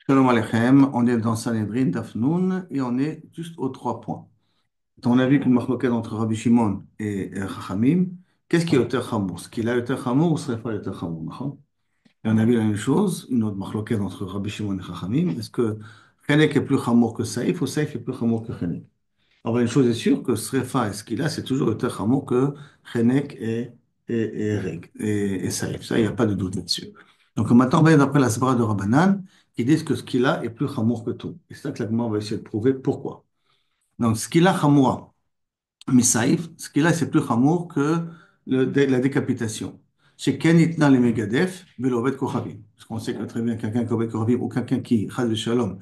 Shalom Aleichem, on est dans Sanhedrin, Dafnoun, et on est juste aux 3 points. On a vu qu'une marloquette entre Rabbi Shimon et Chachamim, qu'est-ce qui est Yoter Chamour? Ce qu'il a Yoter Chamour ou ce n'est pas Yoter Chamour, d'accord? Et on a vu la même chose, une autre marloquette entre Rabbi Shimon et Chachamim. Est-ce que Chenek est plus Chamour que Saïf ou Saïf est plus Chamour que Chenek? Alors, une chose est sûre, que Srefa et ce qu'il a, c'est toujours Yoter Chamour que Chenek et Saïf. Ça, il n'y a pas de doute là-dessus. Donc maintenant, on va aller d'après la Sbara de Rabbanan, qui disent que ce qu'il a est plus chamour que tout. Et c'est ça que la Gemara va essayer de prouver pourquoi. Donc, ce qu'il a chamoura, Misaïf, ce qu'il a, c'est plus chamour que la décapitation. Chez Ken Itna le Megadef, Velovet Kochavim. Parce qu'on sait que très bien quelqu'un qui Ovet Kochavim ou quelqu'un qui, Chaz Shalom,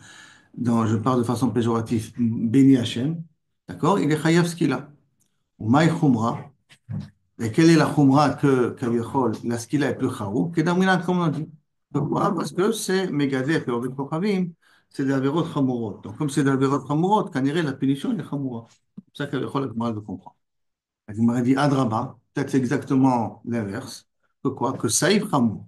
je parle de façon péjorative, béni Hachem, d'accord, il est chayav ce qu'il a. Ou Maï Chumra, et quelle est la khumra que Kavichol, la skila est plus chaoub, que d'Amilan, comme on dit. Pourquoi? Parce que c'est Megadef et Ovid Kochavim, c'est des avérots chamorot. Donc, comme c'est des avérots chamorot, quand la punition est chamoura. C'est ça qu'Avichol a du mal de comprendre. La Gemara dit Adraba, peut-être c'est exactement l'inverse. Que quoi? Que Saïf chamour.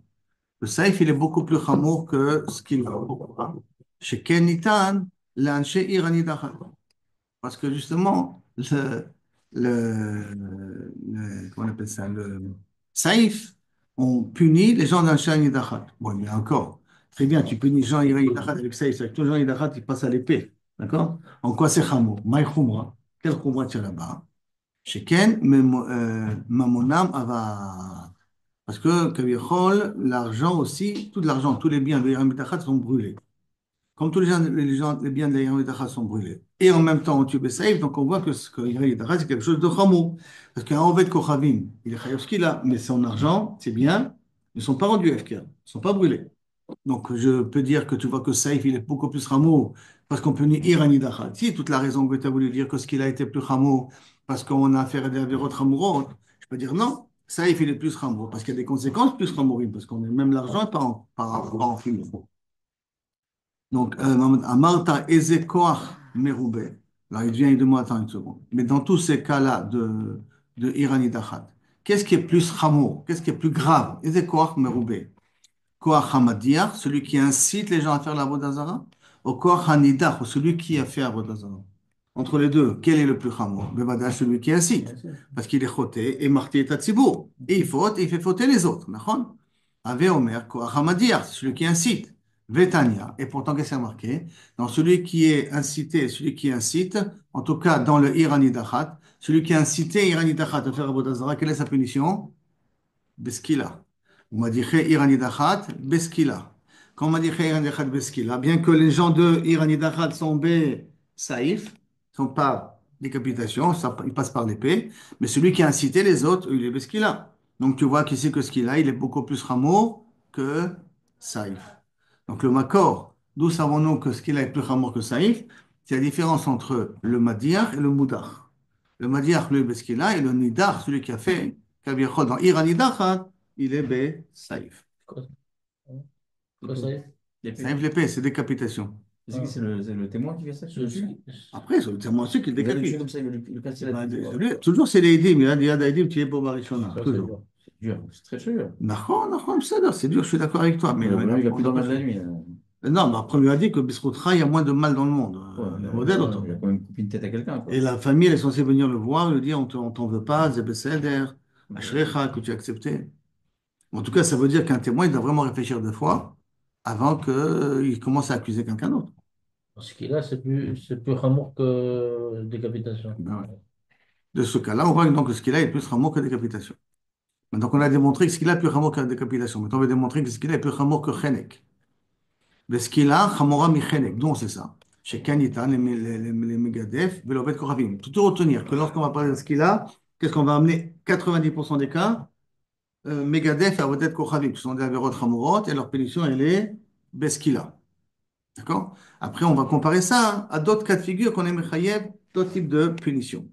Le Saïf, il est beaucoup plus chamour que ce qu'il a. Pourquoi? Chez Kenitan, l'anche irani dachat. Parce que justement, comment on appelle ça, le saïf, on punit les gens d'un Shah Nidachat. Bon, mais encore, très bien, tu punis Jean Nidachat avec saïf, c'est que tout Jean Nidachat, il passe à l'épée. D'accord? En quoi c'est chameau? Maï chumra. Quel chumra tu as là-bas? Sheken, mamonam ava. Parce que, Kavichol, l'argent aussi, tout l'argent, tous les biens de Yerim Nidachat sont brûlés. Comme tous les biens de la Yerim sont brûlés. Et en même temps, on tue Bessaïf, donc on voit que ce que Yerim c'est quelque chose de Chamo. Parce qu'un Ovet Kochavim, il est chayav ce qu'il a, mais son argent, ses biens, ne sont pas rendus FK, ne sont pas brûlés. Donc je peux dire que tu vois que Saïf, il est beaucoup plus Chamo, parce qu'on peut nier Irani Dachat. Si toute la raison que tu as voulu dire que ce qu'il a été plus Chamo, parce qu'on a affaire à des avérotes Chamourot, je peux dire non. Saïf, il est plus Chamo, parce qu'il y a des conséquences plus Chamourim, parce qu'on est même l'argent n'est pas en fumée. Donc, Amarta Eze Koach Meroubé. Alors, il vient, il demande, attends une seconde. Mais dans tous ces cas-là de Irani Dachat, qu'est-ce qui est plus chamour? Qu'est-ce qui est plus grave? Eze Koach Meroubé. Koach Hamadiach, celui qui incite les gens à faire la Vodazara, ou Koach Hanidach, ou celui qui a fait la Vodazara. Entre les deux, quel est le plus chamour? Bevada, celui qui incite. Parce qu'il est choté et marté et tatsibour. Et il faute et il fait fauter les autres. D'accord? Ave Omer, Koach Hamadiach, celui qui incite. Vetania. Et pourtant, qu'est-ce qu'il y a marqué? Dans celui qui est incité, celui qui incite, en tout cas dans le Irani Dachat, celui qui a incité Irani Dachat à faire Avodazara, quelle est sa punition? Beskila. On m'a dit Irani Dachat, Beskila. Quand on m'a dit Irani Dachat, Beskila, bien que les gens de Irani Dachat sont B, Saïf, sont pas décapitation, ils passent par l'épée, mais celui qui a incité les autres, il est Beskila. Donc tu vois qu'ici que ce qu'il a, il est beaucoup plus rameau que Saïf. Donc le Makor, d'où savons-nous que ce qu'il a est plus rameau que Saïf? C'est la différence entre le Madiach et le Moudach. Le Madiach, lui, ce qu'il a, et le Nidach, celui qui a fait Kaviachol dans Iran Nidachat, il est B, Saïf. Quoi, quoi ça y est? L'épée. Saïf l'épée, c'est décapitation. C'est qui? C'est le témoin qui fait ça? Qui le tue? Après, c'est moi celui qui le Il va le tuer décapite. comme ça, il va lui casser la Ben, tête, quoi. toujours c'est les Edim, il y a des Edim, tu es pour Barishona, Ça, c'est toujours. dur. C'est dur, c'est très dur. Non, c'est dur, je suis d'accord avec toi, mais Lui, il a plus dormir de la nuit, hein. non, mais après, on lui a dit que Bisroutra, il y a moins de mal dans le monde. Ouais, Modèle ouais, autant. il a quand même coupé une tête à quelqu'un, Et quoi. la famille, elle est censée venir le voir, lui dire on t'en veut pas, Zebeseder, Ashrecha, que tu as accepté. En tout cas, ça veut dire qu'un témoin, il doit vraiment réfléchir 2 fois avant qu'il commence à accuser quelqu'un d'autre. Ce qu'il a, c'est plus amour que décapitation. Ben ouais. De ce cas-là, on voit donc que ce qu'il a est plus Ramor que décapitation. Donc, on a démontré que ce qu'il a est plus Ramor que décapitation. Maintenant, on va démontrer que ce qu'il a est plus Ramor que Chenek. Mais ce qu'il a, Chamora mi Chenek. Donc, c'est ça. Chez Kanita, les Megadef, Velovet Koravim. Tout retenir que lorsqu'on va parler de ce qu'il a, qu'est-ce qu'on va amener 90% des cas? Megadef et Avodet Kochavim, qui sont des avérotes Chamorot, et leur pénition, elle est Beskila. D'accord? Après, on va comparer ça à d'autres cas de figure qu'on aime chayev, d'autres types de punitions.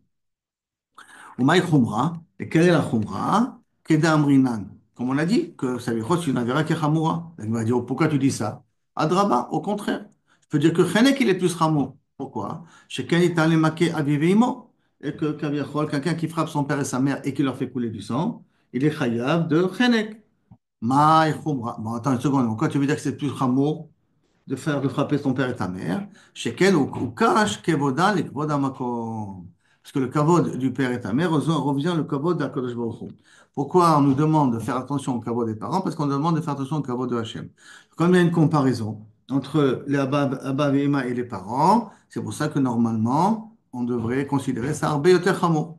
Ou maï khumra, et quelle est la khumra? Keda amrinan. Comme on a dit, que ça veut dire que tu n'avais que chamoura. Il va dire, pourquoi tu dis ça? Adraba, au contraire. Je peux dire que chenek, il est plus chamour. Pourquoi? Chez Kenita le maquet aviveimo, et que Kaviachol, quelqu'un qui frappe son père et sa mère et qui leur fait couler du sang, il est chayav de chenek. Maï khumra. Bon, attends une seconde, pourquoi tu veux dire que c'est plus chamour? de frapper ton père et ta mère. Shekel ou kash kevoda le kavod hamakom. Parce que le kavod du père et ta mère revient le kavod d'Akadosh Baruch Hu. Pourquoi on nous demande de faire attention au kavod des parents? Parce qu'on nous demande de faire attention au kavod de Hachem. Comme il y a une comparaison entre les Abba et Emma et les parents, c'est pour ça que normalement, on devrait considérer ça Arbe Yoter Chamo.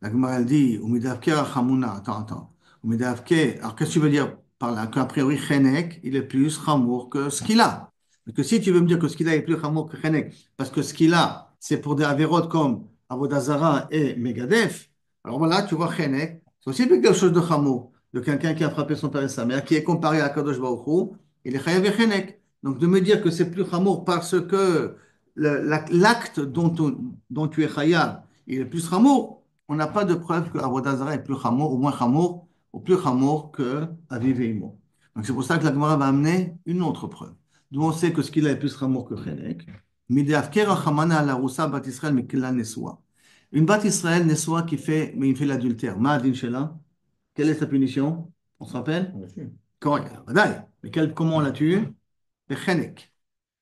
La Gemara elle dit, Umidavke Rachamuna, attends. Umidavke, alors qu'est-ce que tu veux dire par là? Qu'a priori, Chenek, il est plus Chamour que ce qu'il a. Donc si tu veux me dire que ce qu'il a est plus Chamour que Chenek, parce que ce qu'il a, c'est pour des Averot comme Avodazara et Megadef, alors voilà, tu vois Chenek, c'est aussi quelque chose de Chamour, de quelqu'un qui a frappé son père et sa mère, qui est comparé à Kadosh Baruch Hu, il est Chayav et Chenek. Donc de me dire que c'est plus Chamour parce que l'acte dont tu es Chayav, il est plus Chamour, on n'a pas de preuve que Avodah Zarah est plus chamour, ou moins chamour, ou plus chamour que Aviv et Imo. Donc c'est pour ça que la Gemara va amener une autre preuve. D'où on sait que ce qu'il a est plus chamour que Chenek. Midéavker Rachamana ala Roussa bat Israël mikila Nesua. Une bat Israël Nesua qui fait, mais il fait l'adultère. Ma'adin Shela. Quelle est sa punition? On se rappelle? On l'a su. Quand, mais comment on l'a tué? Chenek.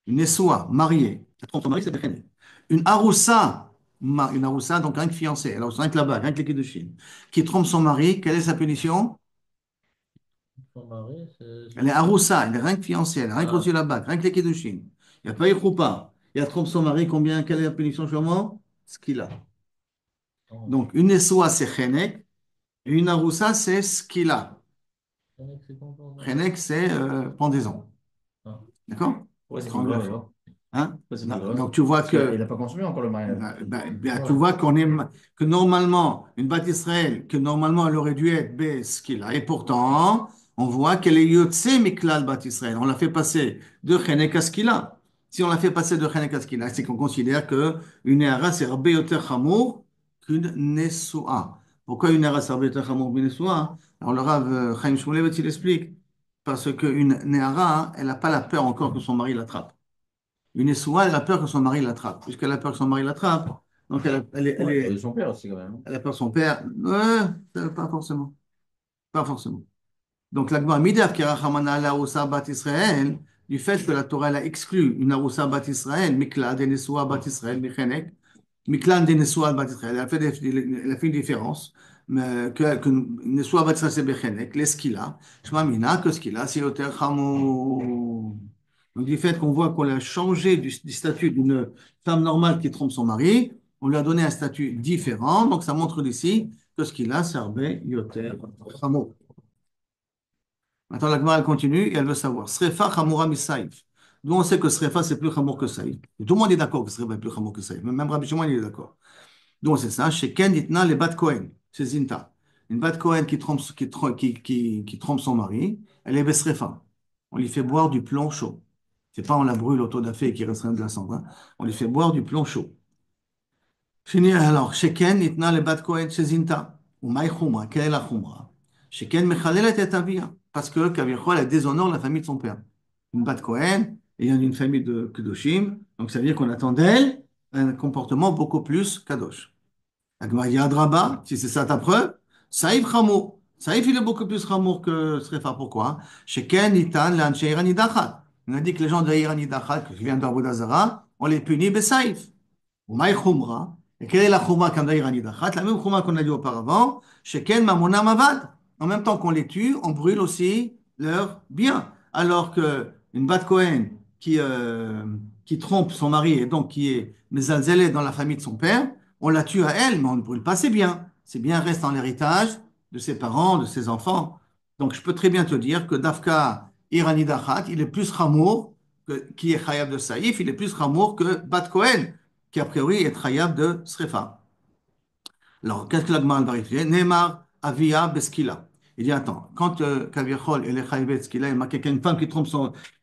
Une Nessoua, mariée, elle trompe son mari, c'est Bechenet. Une Aroussa, une Aroussa, donc rien que fiancée, elle a rien que là-bas, rien que les de Chine, qui trompe son mari, quelle est sa punition? Son mari, Elle est Aroussa, elle est rien que fiancée, elle a rien que reçu la bague, rien que les de Chine. Il n'y a pas eu Choupa. Et elle trompe son mari, combien, quelle est la punition sûrement? Ce qu'il a. non, Donc une Nessoua, c'est Chenek, et une Aroussa, c'est ce qu'il a. c'est content, non. Chenek, c'est pendaison. Ah, D'accord? Ouais, c'est plus grave Étranglage. alors. Hein? Ouais, c'est plus Donc, grave. donc, tu vois Parce qu'il que n'a pas consommé encore le mariage. Tu ouais. vois que normalement, une Bat Israël, que normalement elle aurait dû être ce qu'il a, et pourtant, on voit qu'elle est Yotse Miklal Bat Israël. On l'a fait passer de Chenek à ce qu'il a. Si on l'a fait passer de Chenek à ce qu'il a, c'est qu'on considère que une Hara, c'est Rabbe Yoter Chamour qu'une Nesua. Pourquoi une Hara, c'est Rabbe Yoter Chamour qu'une Nesua? Alors le Rav Chaim Shmulevitz, il explique. Parce qu'une Nehara, elle n'a pas la peur encore que son mari l'attrape. Une Nessoua, elle a peur que son mari l'attrape. Puisqu'elle a peur que son mari l'attrape, donc Ouais, et son père aussi quand même. elle a peur de son père. Pas forcément. Pas forcément. Donc, la Gemara Midav Kerachamana la Aroussa Bat Israël, du fait que la Torah elle a exclu une Aroussa Bat Israël, Mikla de Nessoua Bat Israël, Michenek, Mikla de Nessoua Bat Israël, elle a fait une différence. Mais que Nessoua Bat Israël, c'est Bechenek, l'Eskila, Shma Mina, que Skila, c'est Yoter Chamou. Donc, du fait qu'on voit qu'on a changé du statut d'une femme normale qui trompe son mari, on lui a donné un statut différent. Donc, ça montre ici que Skila, c'est Arbe Yoter Chamou. Maintenant, la Gemara elle continue et elle veut savoir. Srefa Chamura Misaïf. D'où on sait que Srefa, c'est plus Chamour que Saïf. Et tout le monde est d'accord que Srefa est plus Chamour que Saïf. Même Rabbi Shimon, il est d'accord. Donc, c'est ça. Chez Ken Ditna, les Bat Kohen. C'est Zinta. Une Bat Kohen qui trompe son mari, elle est Besrefa. On lui fait boire du plomb chaud. C'est pas on la brûle autour d'un feu et qu'il reste rien de la cendre, hein. On lui fait boire du plomb chaud. Fini alors. Chez Ken Ditna, les Bat Kohen, c'est Zinta. Ou Maï Khumra. Quelle est la Khumra? Sheken Mechalelet et Avia. Parce que Kavirchol, elle déshonore la famille de son père. Une Bat Kohen, ayant une famille de Kedoshim, donc ça veut dire qu'on attend d'elle un comportement beaucoup plus Kadosh. Agmar Yadraba, si c'est ça ta preuve, Saïf Chamour. Saïf, il est beaucoup plus Chamour que Srefa. Pourquoi? Sheken Nitan Lanche Iranidachat. On a dit que les gens de Iranidachat, qui viennent d'Avodazara, on les punit, ben Saïf. Maï Khumra. Et quelle est la Khumra quand d'ailleurs Anidachat? La même Khumra qu'on a dit auparavant. Sheken Mamona Mavad. En même temps qu'on les tue, on brûle aussi leurs biens. Alors que une Bat Kohen qui trompe son mari et donc qui est Mezalzelé dans la famille de son père, on la tue à elle, mais on ne brûle pas ses biens. Ses biens restent en héritage de ses parents, de ses enfants. Donc je peux très bien te dire que Dafka Iranidachat, il est plus Khamour, qui est Khayab de Saïf, il est plus Khamour que Bat Kohen qui a priori est Khayab de Srefa. Alors, qu'est-ce que la Gemara va vérifier? Neymar, Avia, Beskila. Il dit, attends, quand Kaviachol et les Khayab Beskila, il marque une femme qui trompe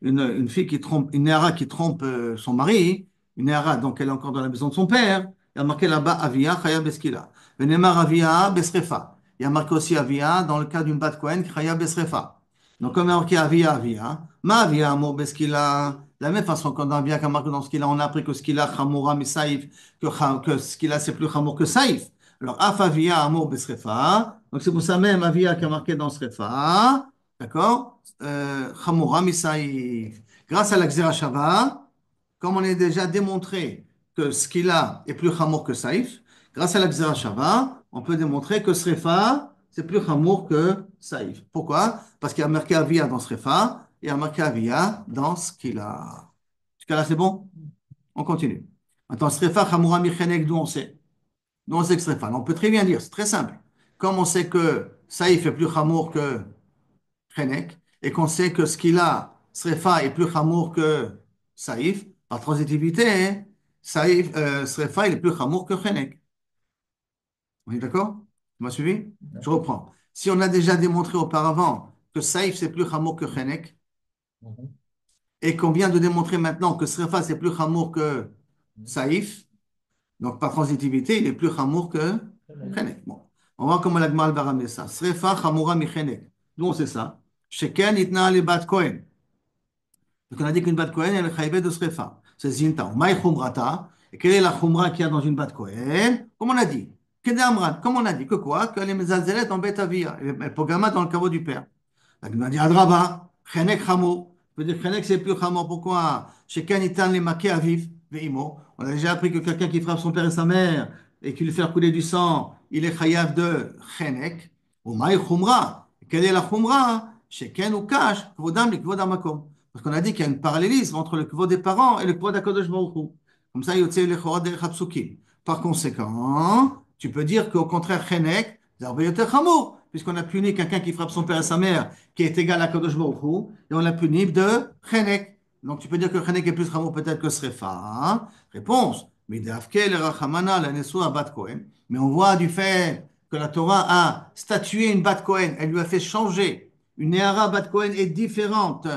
une fille qui trompe, une Néhara qui trompe son mari, une Néhara, donc elle est encore dans la maison de son père, il a marqué là-bas Avia, Khayab Beskila. Neymar, Avia, Besrefa. Il y a marqué aussi Avia dans le cas d'une Bat Kohen, Khayab Besrefa. Donc, comme il y a marqué Avia, Avia, Ma Avia, Amour Beskila. De la même façon, quand dans Avia, qui a marqué dans ce qu'il a, on a appris que ce qu'il a, Chamoura, Misaïf, que ce qu'il a, c'est plus Chamour que Saïf. Alors, Af Avia, Amour Besrefa. Donc, c'est pour ça même Avia qui a marqué dans Srefa. D'accord? Chamoura, Misaïf. Grâce à la Xéra Shava, comme on a déjà démontré que ce qu'il a est plus chamour que Saïf, grâce à la Xéra Shava, on peut démontrer que Srefa, c'est plus chamour que Saïf. Pourquoi? Parce qu'il y a marqué Avia dans Srefa et il y a marqué Avia dans ce qu'il a. Jusqu'à là, c'est bon? On continue. Maintenant, Srefa, Chamoura, Michenek, d'où on sait? D'où on sait que Srefa? On peut très bien dire, c'est très simple. Comme on sait que Saïf est plus chamour que Chenek, et qu'on sait que ce qu'il a, Srefa, est plus chamour que Saïf, par transitivité, hein, Saïf, Srefa, il est plus chamour que Chenek. On est d'accord? Tu m'as suivi? Je reprends. Si on a déjà démontré auparavant que Saïf, c'est plus chamour que Chenek, Mhm. et qu'on vient de démontrer maintenant que Srefa, c'est plus chamour que Saïf, donc par transitivité, il est plus chamour que Chenek. Bon. On va voir comment la Gemara va ramener ça. Srefa, chamoura, mi Chenek. D'où on sait ça? Sheken, itna, ali, bat, Kohen. Donc on a dit qu'une bat Kohen, elle est chayvet de srefa. C'est zinta. Maï chumrata. Et quelle est la chumra qu'il y a dans une bat Kohen? Comme on a dit. Kede amran. Comme on a dit. Que quoi? Que les mezalzelet en bet avia. Elle pogama dans le caveau du père. Donc on a dit adraba. Chenek chamo. Ça veut dire chenek c'est plus chamo. Pourquoi? Chez Kanitan les maquets aviv. Veimo. On a déjà appris que quelqu'un qui frappe son père et sa mère et qui lui fait couler du sang, il est chayav de chenek. Ou maï chumra. Quelle est la chumra? Chez Ken ou kash. Kvodam li kvodam makom. Parce qu'on a dit qu'il y a un parallélisme entre le kvod des parents et le kvod d'Akadosh Baruch Hu. Comme ça, yotze lechorot derech hapsukim. Par conséquent, tu peux dire qu'au contraire, chenek, c'est הרבה יותר חמור, puisqu'on a puni quelqu'un qui frappe son père et sa mère, qui est égal à Kadosh Baruch Hu, et on l'a puni de chenek. Donc tu peux dire que chenek est plus chamour peut-être que srefa. Hein? Réponse. Mais on voit du fait que la Torah a statué une bat Kohen, elle lui a fait changer. Une Néhara bat Kohen est différente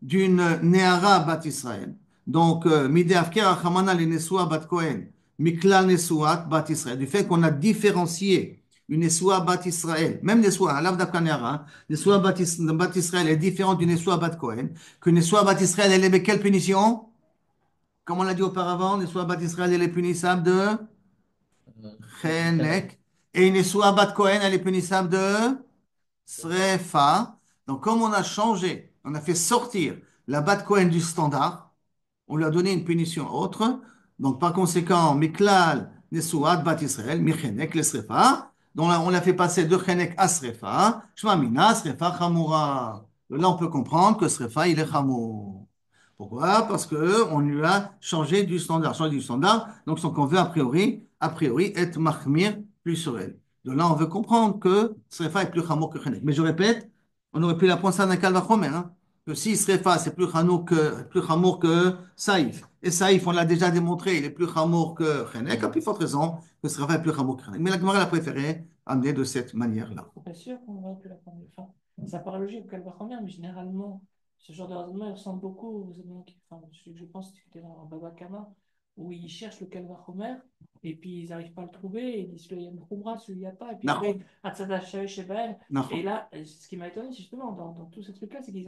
d'une Néhara bat Israël. Donc, Midé Afker Achamana le Nesua bat Kohen, Mikla Nesuat bat Israël. Du fait qu'on a différencié une Nesua bat Israël, même Nesua, Alav Dafka Néhara, Nesua bat Israël est différente d'une Nesua bat Kohen, que Nesua bat Israël, elle est avec quelle punition? Comme on l'a dit auparavant, Nesua bat Israël, elle est punissable de Chenek. Chenek. Et une Nesua bat Kohen, elle est punissable de Srefa. Donc, comme on a changé, on a fait sortir la bat Kohen du standard, on lui a donné une punition autre. Donc, par conséquent, Miklal, Nesuat, Bat Israël, Michenek, le Srefa. Donc, là, on l'a fait passer de Chenek à Srefa. Shmamina, Srefa, Chamoura. Là, on peut comprendre que Srefa, il est Chamour. Pourquoi? Parce qu'on lui a changé du standard. Changé du standard, donc, son qu'on veut a priori, être Mahmir plus sur elle. Donc là, on veut comprendre que Srefa est plus Chamour que Chenek. Mais je répète, on aurait pu l'apprendre ça dans Kalvachomer, hein, que si Srefa, c'est plus chamour que Saïf. Et Saïf, on l'a déjà démontré, il est plus chamour que Chenek, à plus forte raison que Srefa est plus chamour que Chenek. Mais la Gemara l'a préféré amener de cette manière-là. Je suis pas sûr qu'on aurait pu la prendre. Enfin, ça paraît logique qu'elle va combien, mais généralement, ce genre de raisonnement, il ressemble beaucoup aux raisonnements enfin, celui que je pense que c'était dans Baba Kama, où ils cherchent le Kalva Homer, et puis ils n'arrivent pas à le trouver, et ils disent le Yam Khumra, celui-il n'y a pas, et puis Non, après, Atzada chez Baal. non. Et là, ce qui m'a étonné, c'est justement, dans tous ces trucs-là, c'est qu'ils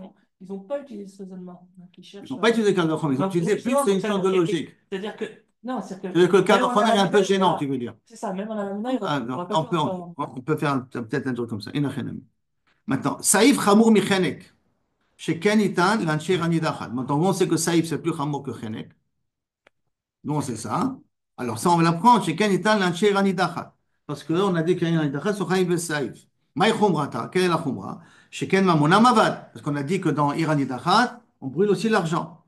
ont pas utilisé ce raisonnement. Donc, ils Ils cherchent. n'ont pas utilisé Kalvachom, ils ont Donc, utilisé plus justement, une sorte de logique. c'est-à-dire que. Non, C'est-à-dire que le même en Kalvachom est un peu Alameda, gênant, voilà. tu veux dire. C'est ça, même en Alameda, il Ah, ne non, va pas faire. on peut faire peut-être un truc comme ça. Inachenam. Maintenant, Saïf chamour mi Chenek. Chez Kenitan, l'ancher anidachad. Maintenant, on sait que Saïf, c'est plus chamour que Chenek. Nous, on sait ça. Alors, ça, on va l'apprendre chez Kenitan, l'ancher anidachad. Parce qu'on a dit qu'il y a un anidachad sur Chaïf et Saïf. Maï chumrata, quelle est la chumra? Chez Ken mamona mavad. Parce qu'on a dit que dans Iranidachad, on brûle aussi l'argent.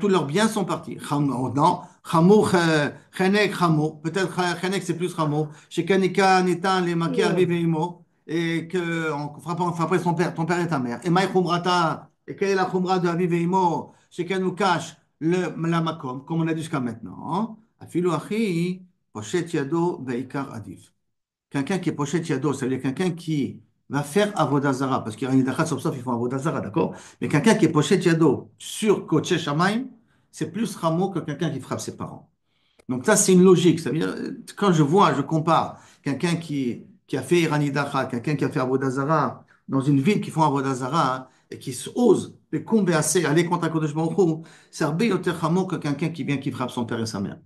Tous leurs biens sont partis. Non, chamour, chenek, chamour. Peut-être chenek, c'est plus chamour. Chez Kanika, Nitan, les maquis, aviveimo. Et qu'on frapperait ton père et ta mère. Et maï chumrata. Et quelle est la chumra de aviveimo? Chez Kanoukash, la makom, comme on a dit jusqu'à maintenant. Afilu achi, pochet yado, beikar adif. Quelqu'un qui est pochet yado, ça veut dire quelqu'un qui va faire avodazara, parce qu'il y a une idachat, sauf ils font avodazara, d'accord? Mais quelqu'un qui est pochet yado sur Kodesh Shamayim, c'est plus ramo que quelqu'un qui frappe ses parents. Donc ça, c'est une logique. Ça veut dire, quand je compare quelqu'un qui a fait Iranidacha, quelqu'un qui a fait Avodazara dans une ville qui font Avodazara hein, et qui ose aller contre un Kodesh Baruch Hu, c'est Arbe Yoter Chamo que quelqu'un qui vient qui frappe son père et sa mère.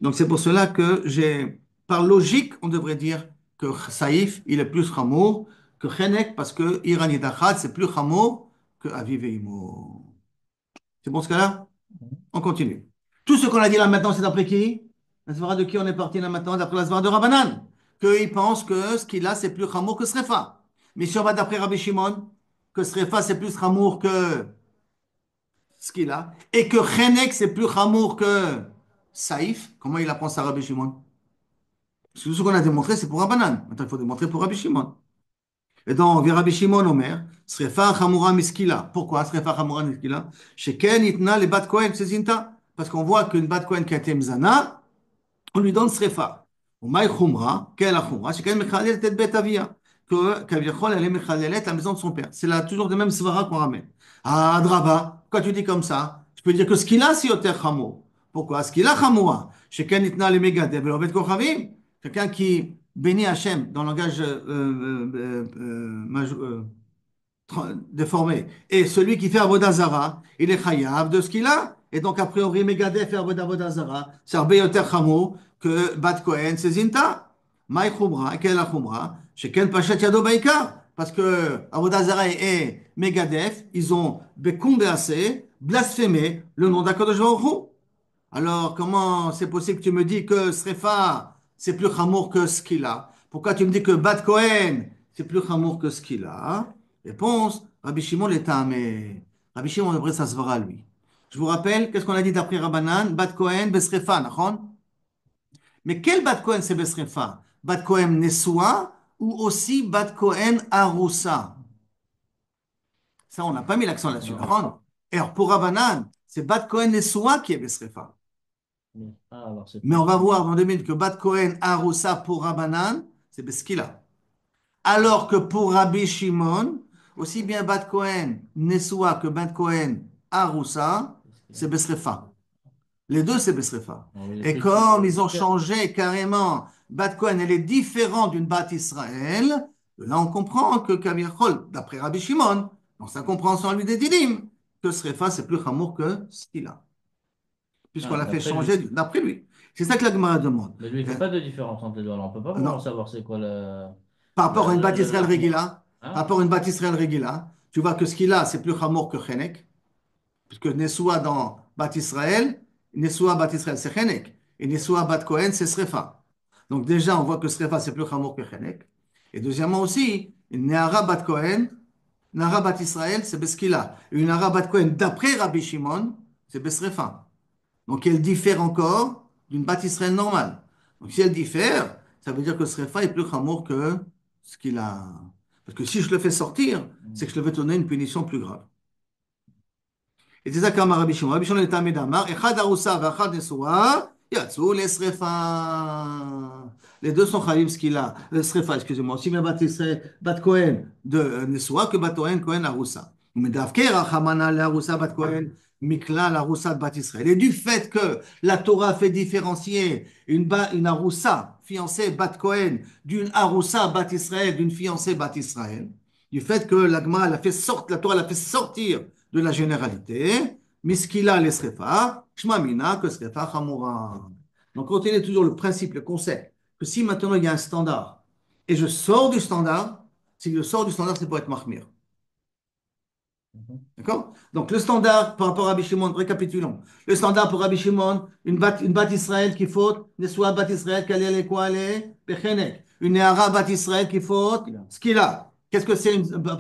Donc c'est pour cela que par logique, on devrait dire que Saïf, il est plus Chamour que Chenek parce que Iranidacha, c'est plus Chamour que Aviv et Imo. C'est bon ce cas-là? Mhm. On continue. Tout ce qu'on a dit là maintenant, c'est d'après qui? La svara de qui on est parti là maintenant? D'après la svara de Rabbanan. Qu'ils pensent que ce qu'il a, c'est plus chamour que Srefa. Mais si on va d'après Rabbi Shimon, que Srefa, c'est plus chamour que ce qu'il a, et que Chenek, c'est plus chamour que Saïf, comment il apprend ça Rabbi Shimon? Parce que tout ce qu'on a démontré, c'est pour Rabbanan. Maintenant, il faut démontrer pour Rabbi Shimon. Et donc, Rabbi Shimon Omer, Srefa Chamura Miskila. Pourquoi Srefa Chamura Miskila? Sheken Itna le Bat Kohen Sezinta. Parce qu'on voit qu'une Bat Kohen qui a été mzana, on lui donne Srefa. Umaï Chumra, quelle la Chumra? Sheken Mechalel Tet Bet Avia. Que Kaviachol, elle est Mechalelet, la maison de son père. C'est là toujours le même Svara qu'on ramène. Ah, Draba, quand tu dis comme ça, je peux dire que ce qu'il a, c'est Yoter Chamor. Pourquoi? Ce qu'il a Chamura. Sheken Itna le Megadev, le Robet Kochavim. Quelqu'un qui bénit Hachem dans le langage déformé. Et celui qui fait Avodazara, il est chayav de ce qu'il a. Et donc, a priori, Megadef fait Avodazara, c'est Arbe Yoter Chamo que Bat Kohen, c'est Zinta. Maï Khumra, quelle est la Khumra? Chez Ken Pachet Yado Baïkar. Parce que Avodazara et Megadef, ils ont Bekum Bease, blasphémé le nom d'Akadosh Baruch Hu. Alors, comment c'est possible que tu me dis que Srefa, c'est plus chamour que ce qu'il a? Pourquoi tu me dis que Bat Kohen, c'est plus chamour que ce qu'il a? Réponse, Rabbi Shimon est mais Rabbi Shimon devrait s'asvara lui. Je vous rappelle, qu'est-ce qu'on a dit d'après Rabbanan? Bat Kohen, Besrefa, nachon? Mais quel Bat Kohen c'est Besrefa? Bat Kohen Nesua ou aussi Bat Kohen Arusa? Ça, on n'a pas mis l'accent là-dessus, nachon? Et alors, pour Rabbanan, c'est Bat Kohen Nesua qui est Besrefa. Ah, alors c'est Mais on plus. va voir dans 2 minutes que Bat Kohen Arusa pour Rabbanan, c'est Beskila. Alors que pour Rabbi Shimon, aussi bien Bat Kohen Nesua que Bat Kohen Arusa, c'est Besrefa. Les deux, c'est Besrefa. Ah oui, Et les comme petits- ils ont changé carrément, Bat Kohen, elle est différente d'une Bat Israël, là on comprend que Kavirchol, d'après Rabbi Shimon, dans sa compréhension lui des Didim, que Srefa, c'est plus Hamour que Skila. Puisqu'on Ah, l'a fait d'après lui. changer d'après lui. C'est ça que la Gemara demande. Mais lui, il fait pas de différence entre les deux. Alors, on peut pas vraiment Non, savoir c'est quoi par rapport à une Bat Israël la... Regila, par Hein? rapport à une Bat Israël Regila, tu vois que ce qu'il a, c'est plus Hamour que Chenek, puisque Nesua dans Bat Israël, Nesua Bat Israël, c'est Chenek, et Nesua Bat Kohen, c'est Srefa. Donc déjà, on voit que Srefa, c'est plus Hamour que Chenek. Et deuxièmement aussi, une Nehara Bat Kohen, Nehara Bat Israël, c'est Beskila. Une Nehara Bat Kohen, d'après Rabbi Shimon, c'est Besrefa. Donc elle diffère encore d'une Bat Israël normale. Donc si elle diffère, ça veut dire que Srefa est plus chamour que ce qu'il a. Parce que si je le fais sortir, c'est que je le vais donner une punition plus grave. Et c'est ça qu'Amar Rabbi Shimon. Rabbi Shimon est Tamid Amar, Echad Arusa v'Echad Nesua, Yatsu les Srefa. Les deux sont Chalim ce qu'il a. Srefa, excusez-moi. Aussi bien Bat Israël, Bat Kohen de Nesua que Bat Kohen, Kohen Arusa. Mais d'Avker, Achamana le Arusa Bat Kohen, Mikla la Arusa de Bat Israël. Et du fait que la Torah fait différencier une Arusa, fiancée Bat Kohen, d'une Arusa Bat Israël, d'une fiancée Bat Israël, du fait que l'Agma, elle a fait sortir, la Torah l'a fait sortir de la généralité, Miskila les Srefa, Shmamina que Srefa Hamura. Donc, on continue toujours le principe, le concept, que si maintenant il y a un standard, et je sors du standard, si je sors du standard, c'est pour être mahmir. Mhm. D'accord? Donc, le standard par rapport à Rabbi Shimon, récapitulons. Le standard pour Rabbi Shimon, une bat Israël qui faute, ne soit bat Israël, qu'elle est quoi elle est? Pechenek. Une Néhara bat Israël qui faute, ce qu'il a. Qu'est-ce que c'est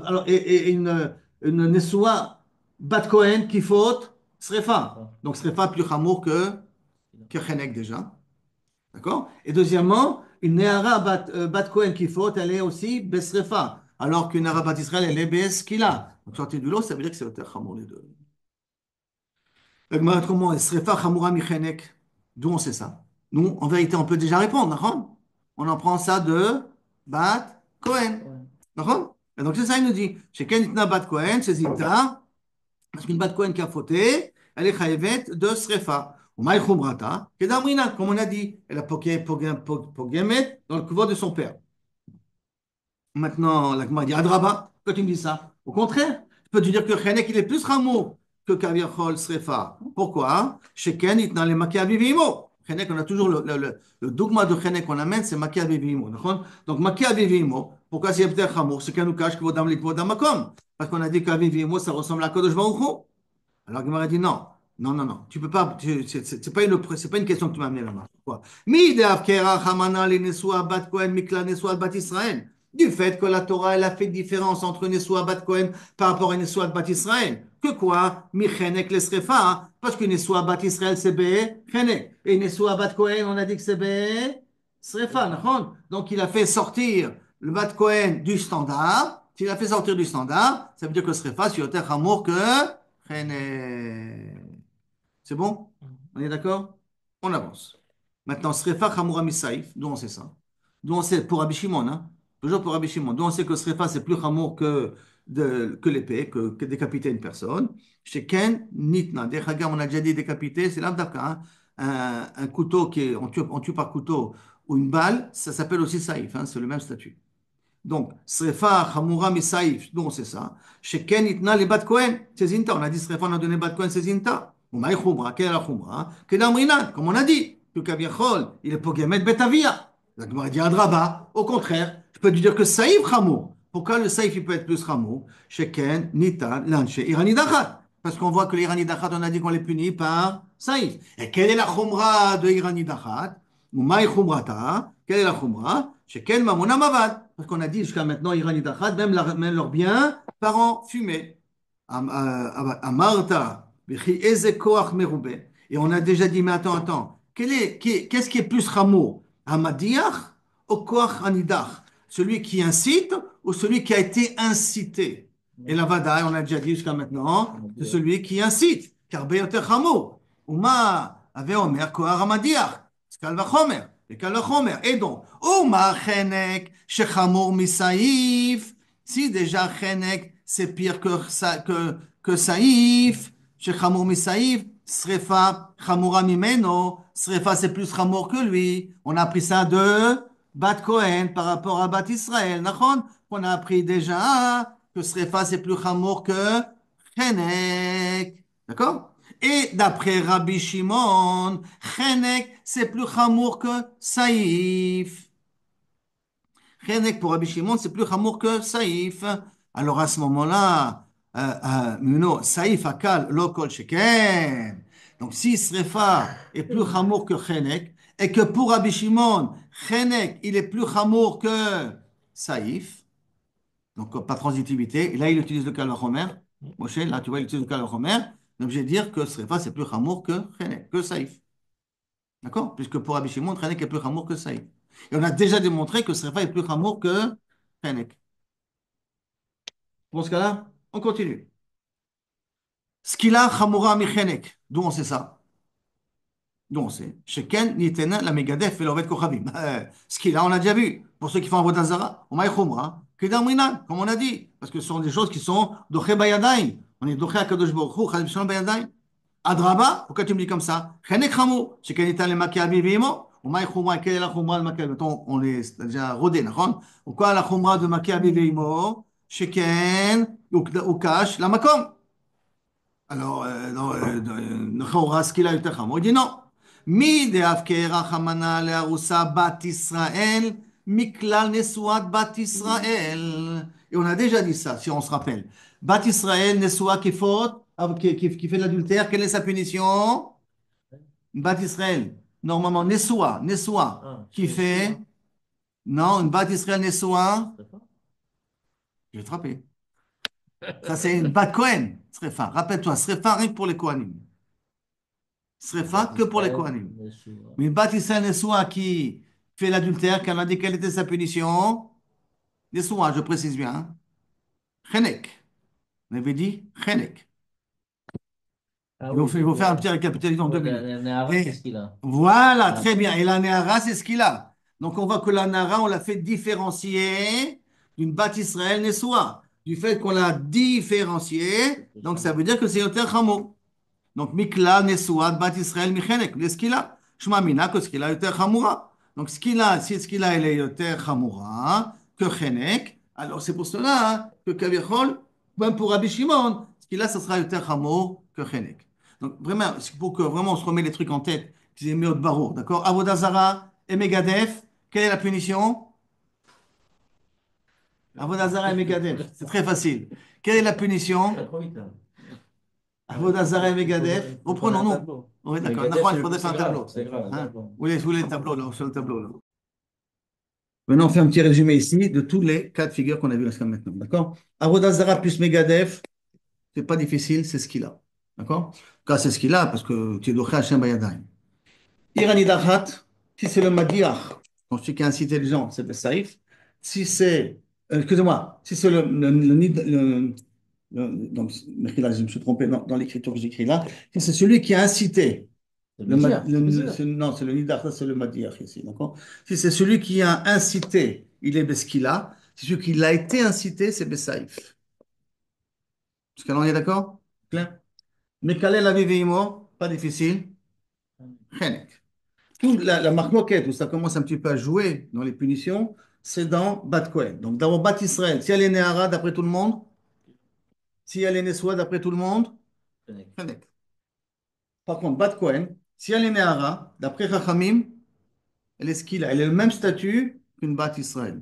alors, et une Nesua bat Kohen qui faute, Srefa. Ah, Donc, Srefa plus chamour que Chenek déjà. D'accord? Et deuxièmement, une Néhara bat Kohen qui faute, elle est aussi Besrefa. Alors qu'une Néhara bat Israël, elle est Beskila. Donc, sortir du lot, ça veut dire que c'est le Chamour les deux. La Gemara, comment est Srefa Chamura Michenek? D'où on sait ça? Nous, en vérité, on peut déjà répondre, d'accord? On en prend ça de Bat Kohen. ouais. D'accord? Et donc, c'est ça, il nous dit. Chez Kenitna Bat Kohen, c'est Zita, parce qu'une Bat Kohen qui a fauté, elle est chayevet de Srefa. Ou Maï Chumrata, Kedamrina, comme on a dit, elle a pogemet dans le couvent de son père. Maintenant, la Gemara dit Adraba, quand tu me dis ça? Au contraire, je peux te dire que Chenek, il est plus Ramour que Kaviachol Srefa. Pourquoi? Sheken, itna le Makia Vivimo. Chenek, on a toujours le dogma de Chenek qu'on amène, c'est Makia Vivimo. Donc, Makia Vivimo, pourquoi c'est peut-être Ramour? C'est qu'un nous cache que Vodam Likvodam Makom. Parce qu'on a dit qu'Avivimo, ça ressemble à Kodosh Baruch Hu. Alors Gemara dit non, non, non, non, tu peux pas, c'est pas une question que tu m'as amenée là-bas. Pourquoi? Mi de Avkera Hamana le Nesua Bat Kohen Mikla Nesua Bat Israël. Du fait que la Torah, elle a fait différence entre Nesua Bat Kohen par rapport à Nesua Bat Israël. Que quoi? Mi Chenek le Srefa, hein. Parce que Nesua Bat Israël c'est Be Chenek. Et Nesua Bat Kohen, on a dit que c'est Be Srefa, d'accord? Donc il a fait sortir le Bat Kohen du standard. S'il a fait sortir du standard, ça veut dire que Srefa, c'est Yoter Hamour que c'est bon? On est d'accord? On avance. Maintenant, Srefa Hamura Misaïf, d'où on sait ça? D'où on sait, pour Rabbi Shimon, hein? Toujours pour Rabbi Shimon, d'où on sait que Srefa c'est plus Hamour que l'épée, que décapiter une personne. Chez Ken, Nitna. Des Chagam, on a déjà dit décapiter, c'est l'Avdaka, hein? Un couteau on tue par couteau ou une balle, ça s'appelle aussi Saïf, hein? C'est le même statut. Donc, Srefa, Hamura, Misaïf, nous on sait ça. Chez Ken, Itna, les Bat Kohen, c'est Zinta. On a dit Srefa, on a donné Bat Kohen, c'est Zinta. Ou Maï Khumra, quelle est la Khumra? Quelle est Amrinan, comme on a dit. Que Kaviachol, il est Pogemet Betavia. La Gemara dit Adraba. Au contraire, je peux te dire que Saïf Hamour. Pourquoi le Saïf il peut être plus Hamour? Chez Ken, Nita, Lanche, Irani Dachat. Parce qu'on voit que l'Irani Dachat, on a dit qu'on les punit par Saïf. Et quelle est la Khumra de Irani Dachat? Ou Maï Khumrata, quelle est la Khumra? Chez Ken Mamona Mavad. Parce qu'on a dit jusqu'à maintenant, Irani Dachat, même leurs biens, parents fumés. Amarta, Bechi Eze Koach Merube. Et on a déjà dit, mais attends. Qu'est-ce qui est plus Hamour? Hamadiach ou Koach Anidach? Celui qui incite ou celui qui a été incité? Et la Vadaï, on a déjà dit jusqu'à maintenant, c'est celui qui incite. Car Beyoter Hamour. Uma avait Omer Koach Hamadiach. Skal vachomer. Et donc, Uma Chenek, Shechamour Misaïf. Si déjà Chenek, c'est pire que Saïf, Shechamour Misaïf, Srefa, Chamura Mimeno, Srefa c'est plus Chamour que lui. On a appris ça de Bat Kohen par rapport à Bat Israël. On a appris déjà que Srefa c'est plus Chamour que Chenek. D'accord? Et d'après Rabbi Shimon, Chenek, c'est plus chamour que Saïf. Chenek pour Rabbi Shimon, c'est plus chamour que Saïf. Alors à ce moment-là, Saïf akal lo kol sheken. Donc si Srefa est plus chamour que Chenek, et que pour Rabbi Shimon, Chenek, il est plus chamour que Saïf, donc pas transitivité, et là il utilise le Kalvachomer. Moshe, là tu vois, il utilise le Kalvachomer. On est obligé de dire que Srefa, c'est plus chamour que Chenek, que Saïf. D'accord? Puisque pour Rabbi Shimon, Chenek est plus chamour que Saïf. Et on a déjà démontré que Srefa est plus chamour que Chenek. Pour ce cas-là, on continue. Skila chamura mi Chenek. D'où on sait ça? D'où on sait? Sheken nitena la megadef et l'ovet kochavim. Skila, on a déjà vu. Pour ceux qui font avodah zara, on maï chumra, kedam rinan, comme on a dit. Parce que ce sont des choses qui sont doché bayadaim. On est doché à Kadosh Baruch Hu, chalim shalom bayadaim. Adraba, pourquoi tu me dis comme ça? Chenek chamur, sheken nitan le maki abivimo. On maï chumra, quelle est la chumra de maki abivimo? On est déjà rodé, d'accord? Ou quoi la chumra de maki abivimo? Sheken, ou kash, la makom. Alors, ce qu'il a eu il dit non. Mi de Avkera Hamana le Arusa Bat Israël, Miklal Nesuat Bat Israël. Et on a déjà dit ça, si on se rappelle. Bat Israël, Nesua qui faute, qui fait de l'adultère, quelle est sa punition? Bat Israël. Normalement, Nesua, qui fait. Non, une Bat Israël Nesua. Je vais te rappeler. Ça, c'est une Bat Kohen. Srefa. Rappelle-toi, Srefa, rien que pour les Kohanim. Srefa que pour les Kohanim. Mais une Bat Israël Nesua qui fait l'adultère, quand on a dit quelle était sa punition, Nesua, je précise bien. Hein. Chenek. On avait dit Chenek. Ah Il faut faire un petit récapitulatif en 2 minutes. La Nehara, Et c'est ce qu'il a. voilà, très bien. Et la Nehara, c'est ce qu'il a. Donc on voit que la Nehara, on l'a fait différencier d'une Bat Israël Nesua. Du fait qu'on l'a différencié, donc ça veut dire que c'est Yoter Chamo. Donc Mikla Nesua Bat Israël Michenek. Le Skila. Shma Mina que Skila Yoter Chamura. Donc Skila, si Skila elle est Yoter Chamura que Chenek, alors c'est pour cela hein, que Kavichol, même pour Rabbi Shimon, Skila, ça sera Yoter Chamor que Chenek. Donc vraiment, c'est pour que vraiment on se remet les trucs en tête, qu'ils aient mis au barreau, d'accord? Avodah Zara et Megadef, quelle est la punition? Avodah Zara et Megadef, c'est très facile. Quelle est la punition? Avodah Zarah et Megadef. Faut qu'on ait Reprenons, un nous. tableau. Oui, d'accord. Megadef, D'accord, il faudrait faire un tableau. c'est grave. Hein? Vous voulez le tableau, là, sur le tableau, là. Maintenant, on fait un petit résumé ici de tous les cas de figure qu'on a vus jusqu'à maintenant. D'accord? Avodah Zarah plus Megadef, c'est pas difficile, c'est ce qu'il a. D'accord? En tout cas, c'est ce qu'il a parce que tu dois Hashem Bayadayim. Irani Dachat, si c'est le Madiach, donc celui qui a incité les gens, c'est le Saïf. Si c'est, excusez-moi, si c'est donc, là, je me suis trompé dans l'écriture que j'écris là, si c'est celui qui a incité, non, c'est le Nidach, ça c'est le Madiach ici, d'accord? Si c'est celui qui a incité, il est Beskila. Si celui qui l'a été incité, c'est Besaïf. Jusqu'à là, on est d'accord? Clair? Mekalel Aviv pas difficile. Chenek. La marque moquette, où ça commence un petit peu à jouer dans les punitions, c'est dans Bat Kohen. Donc d'abord, Bat Israël, si elle est née Ara d'après tout le monde, si elle est née Soa d'après tout le monde, Chenek. Par contre, Bat Kohen, si elle est née Ara, d'après Chachamim, elle est ce qu'il a. Elle a le même statut qu'une Bat Israël.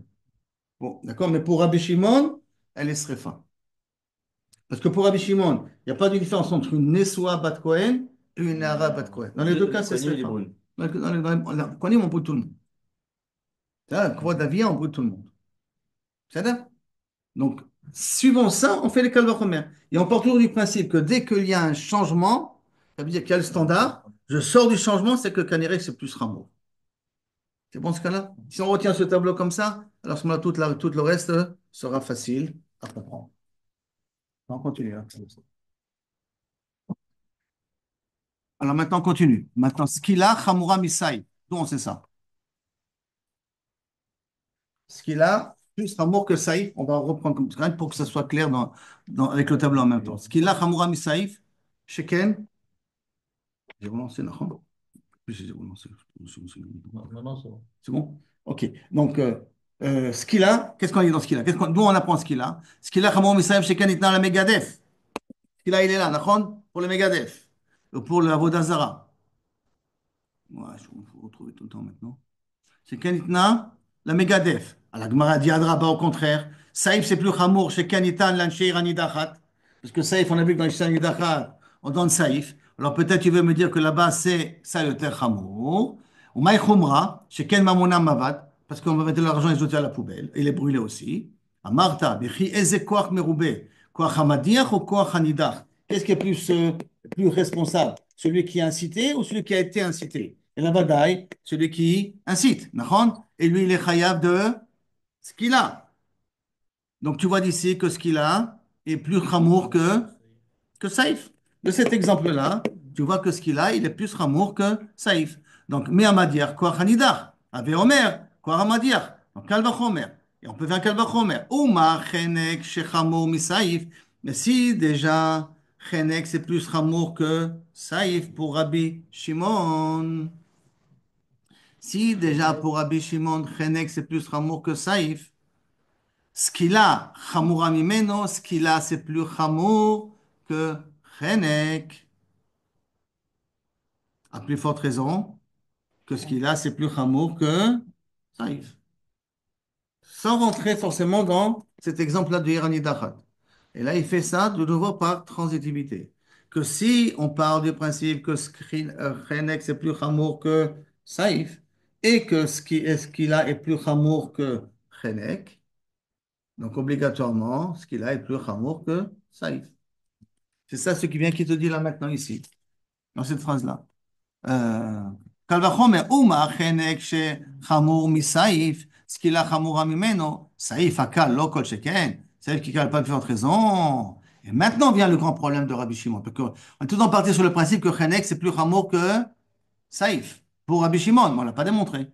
Bon, d'accord, mais pour Rabbi Shimon, elle est Srefa. Parce que pour Rabbi Shimon, il n'y a pas de différence entre une Nessoa Bat Kohen et une Nehara Bat Kohen. Dans les deux cas, c'est Srefa. On connaît mon bout tout le monde. C'est un croix d'avis, on brûle tout le monde. C'est ça? Donc, suivant ça, on fait les calvachomer. Et on part toujours du principe que dès qu'il y a un changement, ça veut dire qu'il y a le standard, je sors du changement, c'est que Canirek, c'est plus Rameau. C'est bon ce cas-là? Si on retient ce tableau comme ça, alors à ce moment-là, tout le reste sera facile à comprendre. On continue. Hein. Alors maintenant, on continue. Maintenant, Skila, Chamura, Misai. D'où on sait ça? Skila, plus Hamour que Saïf. On va reprendre comme ça pour que ça soit clair avec le tableau en même temps. Skila, Chamura, Misaïf. Sheken. J'ai relancé, non? Plus j'ai relancé. Maintenant, c'est bon. C'est bon? Ok. Donc, Skila, qu'est-ce qu'on dit dans Skila? D'où on apprend Skila? Skila, Chamura, Misaïf, Sheken, Itna, la Megadef. Skila, il est là, d'accord? Pour le Megadef. Ou pour le Avodazara. Ouais, il faut retrouver tout le temps maintenant. C'est Kenitna, la Megadef. À la Gemara dit Adraba, au contraire. Saïf, c'est plus Hamour chez Kenitan, l'Ancheir Anidachat. Parce que Saïf, on a vu que dans l'Ancheir Anidachat, on donne Saïf. Alors peut-être tu veux me dire que là-bas, c'est ça le Ter Hamour. Ou Maï Khumra, chez Ken Mamuna Mavad. Parce qu'on va mettre l'argent et le jeter à la poubelle. Il est brûlé aussi. Amarta, Bechi Eze Koach Meroubé. Koach Hamadiach ou Koach Hanidach. Qu'est-ce qui est plus responsable? Celui qui a incité ou celui qui a été incité? Et la badaï, celui qui incite, d'accord? Et lui, il est chayav de ce qu'il a. Donc, tu vois d'ici que ce qu'il a est plus chamour que Saïf. De cet exemple-là, tu vois que ce qu'il a, il est plus chamour que Saïf. Donc, mi amadir, quoi hanidar, ave omer, quoi amadir. Donc, kalvachomer. Et on peut faire un kalvachomer. Uma chenek shechamour mi Saïf. Mais si déjà, chenek, c'est plus chamour que Saïf pour Rabbi Shimon. Si déjà pour Rabbi Shimon, Chenek c'est plus Chamour que Saïf, Skila, Chamoura Mimeno, Skila c'est plus Chamour que Chenek. À plus forte raison que Skila c'est plus Chamour que Saïf. Sans rentrer forcément dans cet exemple-là de Irani Dachat. Et là, il fait ça de nouveau par transitivité. Que si on parle du principe que Chenek c'est plus Chamour que Saïf, et que ce qu'il a est plus Chamour que Chenek, donc obligatoirement, ce qu'il a est plus Chamour que Saïf. C'est ça ce qui te dit là maintenant ici, dans cette phrase-là. קל וחומר, ומה חנק שחמור מסעיף, סקילה חמורה ממנו, סעיף הקל, לא כל שכן, סעיף qui cale pas de forte raison. Et maintenant vient le grand problème de Rabbi Shimon. Parce qu'on est tout en parti sur le principe que Chenek, c'est plus Hamour que Saïf. Pour Rabbi Shimon, mais on ne l'a pas démontré.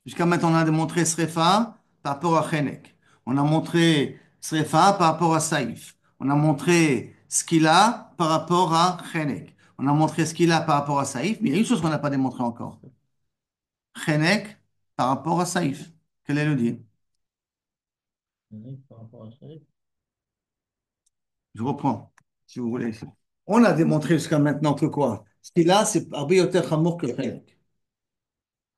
Jusqu'à maintenant, on a démontré Srefa par rapport à Chenek. On a montré Srefa par rapport à Saïf. On a montré Skila par rapport à Chenek. On a montré Skila par rapport à Saïf, mais il y a une chose qu'on n'a pas démontré encore. Chenek par rapport à Saïf. Quel est le dit? Par rapport à Saïf. Je reprends, si vous voulez. On a démontré jusqu'à maintenant que quoi? Skila, c'est Arbi Hamour que Chenek.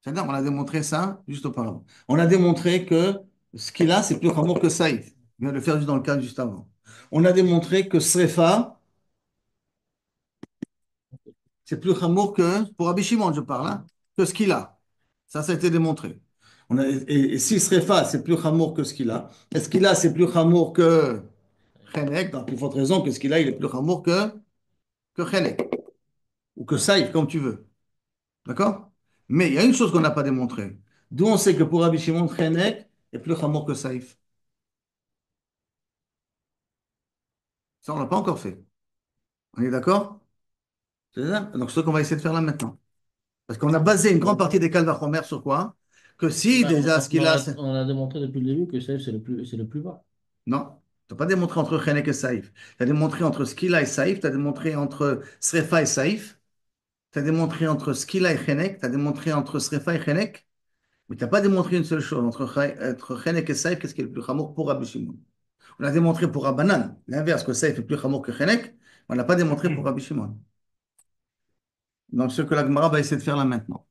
C'est-à-dire, on a démontré ça juste auparavant. On a démontré que Skila, c'est plus Hamour que Saïf. On vient de le faire juste dans le cas juste avant. On a démontré que Srefa, c'est plus chamour que, pour Rabbi Shimon, je parle, hein, que ce qu'il a. Ça a été démontré. Et si Srefa, c'est plus chamour que ce qu'il a, et ce qu'il a, c'est plus chamour que Chenek, donc pour votre raison que ce qu'il a, il est plus chamour que Chenek, ou que Saïf, comme tu veux. D'accord? Mais il y a une chose qu'on n'a pas démontrée. D'où on sait que pour Rabbi Shimon, Chenek est plus chamour que Saïf. Ça, on ne l'a pas encore fait. On est d'accord? C'est ça? Donc, c'est ce qu'on va essayer de faire là maintenant. Parce qu'on a basé une grande partie des Calvachomer sur quoi? Que si Ben, déjà ce qu'il a, c'est... on a démontré depuis le début que Saïf, c'est le plus bas. Non, tu n'as pas démontré entre Chenek et Saïf. Tu as démontré entre Skila et Saïf, tu as démontré entre Srefa et Saïf, tu as démontré entre Skila et Chenek, tu as démontré entre Srefa et Chenek, mais tu n'as pas démontré une seule chose, entre Chenek et Saïf, qu'est-ce qui est le plus chamour pour Rabbi Shimon. On a démontré pour Rabbanan, l'inverse, que Saïf est plus chamour que Chenek, mais on n'a pas démontré pour Rabbi Shimon. Donc, ce que la Gemara va essayer de faire là maintenant.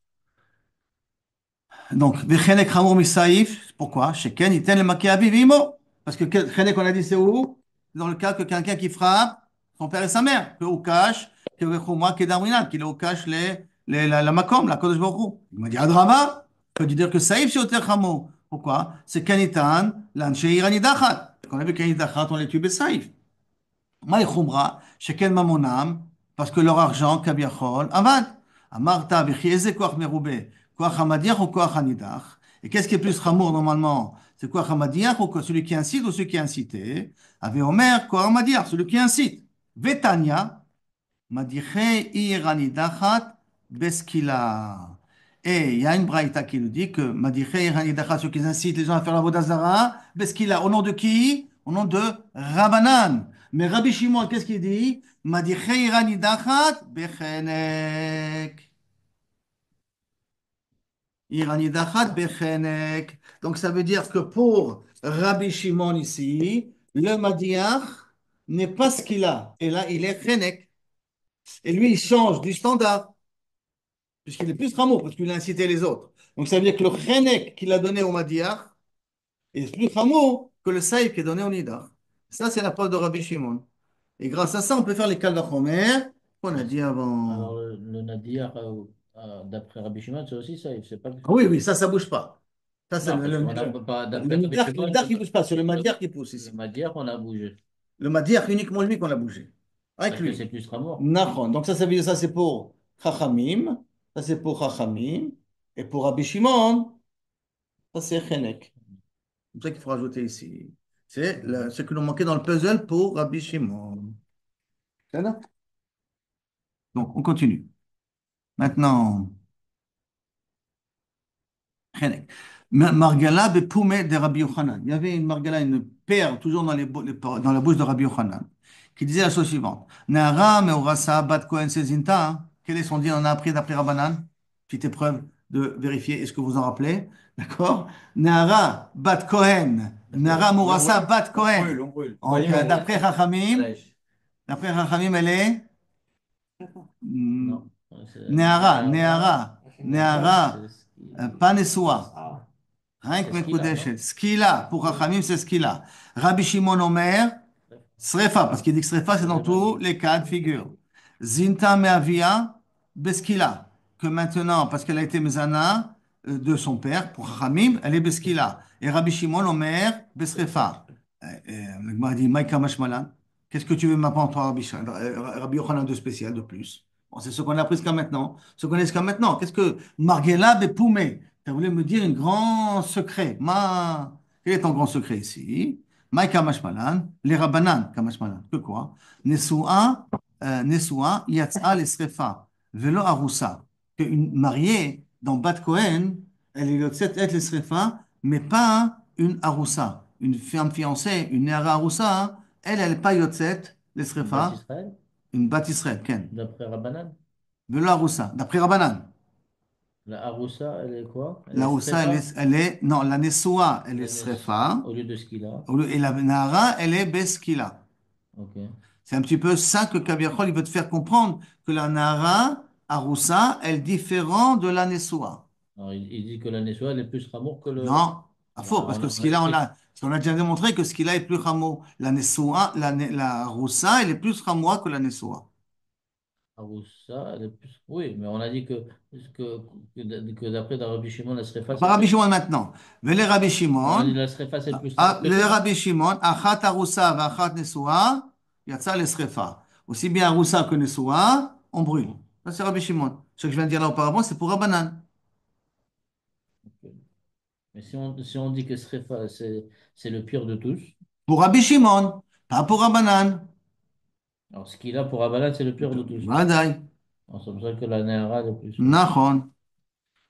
Donc, Vechenek Hamour Misaïf, pourquoi? Sheken, Iten le Maké Aviv Imo. Parce que Chenek, on a dit, c'est où? Dans le cas que quelqu'un qui frappe son père et sa mère, que Ukash, que Vechumra, que Darwinan, qu'il Ukash la Makom, la Kodesh Baruch Hu. Il m'a dit, Adrama, peut dire que Saïf, c'est Oter Hamour. Pourquoi? C'est Kanitan, l'Anche Irani Dachat. Quand on a vu Irani Dachat, on les tue Saïf. Maï Khumra, Sheken Mamonam, parce que leur argent, Kabiachol, Avad. Amarta, Bichieze, Koach Meroube, Koach Hamadiach ou Koach Hanidach. Et qu'est-ce qui est plus Hamour normalement? C'est Koach Hamadiach ou celui qui incite ou celui qui est incité? Ave Omer, Koach Hamadiach, celui qui incite. Vetania, Madiche Iranidachat, Beskila. Et il y a une braïta qui nous dit que Madiche Iranidachat, ceux qui incitent les gens à faire la Vodazara, Beskila, au nom de qui? Au nom de Rabbanan. Mais Rabbi Shimon, qu'est-ce qu'il dit? Madiche Iranidachat, Bechenek. Iranidachat, Bechenek. Donc ça veut dire que pour Rabbi Shimon ici, le Madiach n'est pas ce qu'il a. Et là, il est Chenek. Et lui, il change du standard, puisqu'il est plus Rameau, parce qu'il a incité les autres. Donc ça veut dire que le Chenek qu'il a donné au Madiach est plus Rameau que le Saïf qui est donné au Nidar. Ça, c'est la preuve de Rabbi Shimon. Et grâce à ça, on peut faire les Kalvachomer qu'on a dit Alors, avant. le Nadir, d'après Rabbi Shimon, c'est aussi Saïf. C'est pas... Ah oui, oui, ça bouge pas. Ça, c'est Non, parce qu'on a pas, le d'après Rabbi Shimon, Nidar qui bouge pas, c'est le le, Madiach qui pousse le ici. Nadir, on a bougé. Le Madiach, uniquement lui qu'on a bougé. Avec Parce que c'est lui. plus Ramour. Nahon. Donc ça veut dire ça, c'est pour Chachamim. Ça, c'est pour Chachamim. Et pour Rabbi Shimon, ça, c'est Chenek. C'est pour ça qu'il faut rajouter ici. C'est ce que l'on manquait dans le puzzle pour Rabbi Shimon. C'est ça? Donc, on continue. Maintenant, Chenek. Margala bepoumé de Rabbi Yochanan. Il y avait une margala, une perle, toujours dans la bouche de Rabbi Yochanan, qui disait la chose suivante. Nahara meorasa bat Kohen sezinta. Quel est son dit? On a appris d'après Rabbanan. Petite épreuve de vérifier. Est-ce que vous en rappelez? D'accord? Nahara bat Kohen. Nahara meorasa bat Kohen. L'ombrule. D'après Chachamim, elle est Non. Nehara, Nehara, Nehara, C'est ce qui- pas Nesua. Ah, Rien que c'est Skila, Mekudeshet. Skila, pour Chachamim, c'est Skila. Rabbi Shimon Omer, Srefa, parce qu'il dit que Srefa, c'est dans tous les cas de figure. Zinta Meavia, Beskila, que maintenant, parce qu'elle a été Mezana de son père, pour Chachamim, elle est Beskila. Et Rabbi Shimon Omer, Besrefa. Le Gemara dit, Maïka Mashmalan, qu'est-ce que tu veux m'apprendre, toi, Rabbi Yochanan de spécial, de plus? Bon, c'est ce qu'on a appris jusqu'à maintenant. Ce qu'on est jusqu'à maintenant. Qu'est-ce que Margela Bepoumé? Tu voulu me dire un grand secret. Quel est ton grand secret ici? Maï Kamashmalan, les Rabbanan Kamashmalan. Que quoi? Nesua, Yatsa Lesrefa, Velo Arusa. Qu'une mariée dans Bat Kohen, elle est être Lesrefa, mais pas une Arusa. Une femme fiancée, une Nera Arusa, elle n'est pas Yotzet Bas Lesrefa, Israël, une Bat Israël, Ken. d'après Rabbanan. Velo Arusa, d'après Rabbanan. La Haroussa, elle est quoi? Elle La est Roussa, Srefa, non, la Nessoa, elle est la Srefa, au lieu de ce qu'il a. et la Nahara, elle est Beskila. Ok. C'est un petit peu ça que Kaviachol, il veut te faire comprendre, que la Nahara, Aroussa, elle est différente de la Nessoa. Alors, il dit que la Nessoa, elle est plus Ramour que le. Non, à faux, parce que ce On a qu'il a, expliqué. parce qu'on a déjà démontré que ce qu'il a est plus Ramo. La Nessoa, la Roussa, elle est plus Ramoa que la Nessoa. Aroussa, elle est plus. Oui, mais on a dit que, que d'après le Rabbi Shimon, la Srefa, Pas c'est Rabbi plus. Shimon maintenant. Vele Rabbi On a dit Shimon. la Srefa, c'est plus Ah, le Tefila. Rabbi Shimon, Achat Arusa Vachat Nesua, Yatsa Lesrefa. Aussi bien Arusa que Nesua, on brûle. Ça, c'est Rabbi Shimon. Ce que je viens de dire là auparavant, c'est pour Rabbanan. Mais si on dit que Srefa, c'est le pire de tous, Pour Rabbi Shimon, pas pour Rabbanan. alors ce qu'il a pour Abalan, c'est le pire de tous. Vadaï. Alors, c'est pour ça que la Nehara, est plus. Nachon.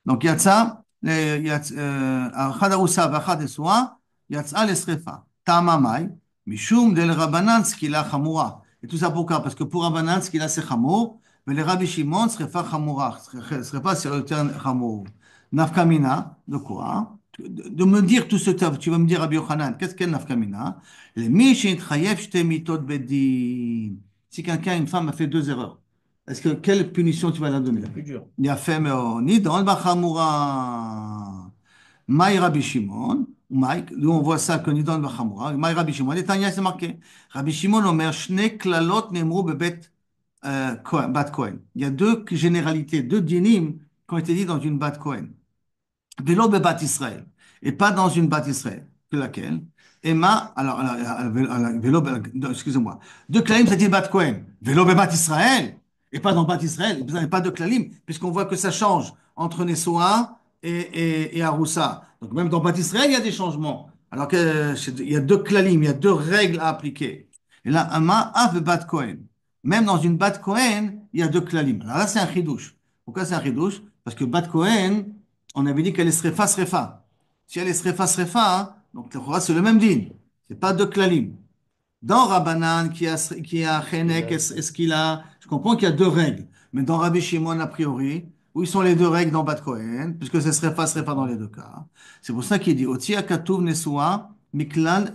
Donc Yatsa, Achat Arusa Vachat Nesua, Yatsa Lesrefa. Tamamai, Mishum del Rabbanan, Skila Chamura. Et tout ça pourquoi? Parce que pour Rabbanan, Skila c'est Chamour, mais les Rabbi Shimon, Srefa Chamura. Srefa, c'est le terme Chamour. Nafkamina, de quoi? De me dire tout ce que tu vas me dire, Rabbi Yochanan, qu'est-ce qu'est Nafkamina? Les Mishin Chayev Shte Mitot Bedim. Si quelqu'un, une femme, a fait deux erreurs, quelle punition tu vas la donner? Le plus dur. יפה מאוד. נידון בחמורה. מהי רבי שמעון? nous on voit ça que נידון בחמורה. מהי רבי שמעון? לתניא c'est marqué. רבי שמעון אומר, שני קללות נאמרו בבית בת כהן. Il y a deux généralités, deux dinim qui ont été dit dans une bat Cohen. Vélo bebat Israël. Et pas dans une bat Israël. Que laquelle? Emma, vélo, excusez-moi. Deux klalim, c'est-à-dire bat Cohen. Vélo bebat Israël. Et pas dans bat Israël. Vous n'avez pas de klalim, puisqu'on voit que ça change entre Nessoa et Aroussa. Donc même dans bat Israël, il y a des changements. Alors qu'il y a deux klalim, il y a deux règles à appliquer. Et là, Emma a bat Cohen. Même dans une bat Cohen, il y a deux klalim. Alors là, c'est un chidouche. Pourquoi c'est un chidouche? Parce que bat Cohen, on avait dit qu'elle est srefa, srefa. Si elle est srefa, srefa, hein, donc c'est le même din. C'est pas deux klalim. Dans Rabbanan, qui a Chenek, est-ce qu'il a. Je comprends qu'il y a deux règles. Mais dans Rabbi Shimon, a priori, où sont les deux règles dans Bat Kohen, puisque c'est srefa, srefa dans les deux cas. C'est pour ça qu'il dit Otsi akatuv nesua, miklal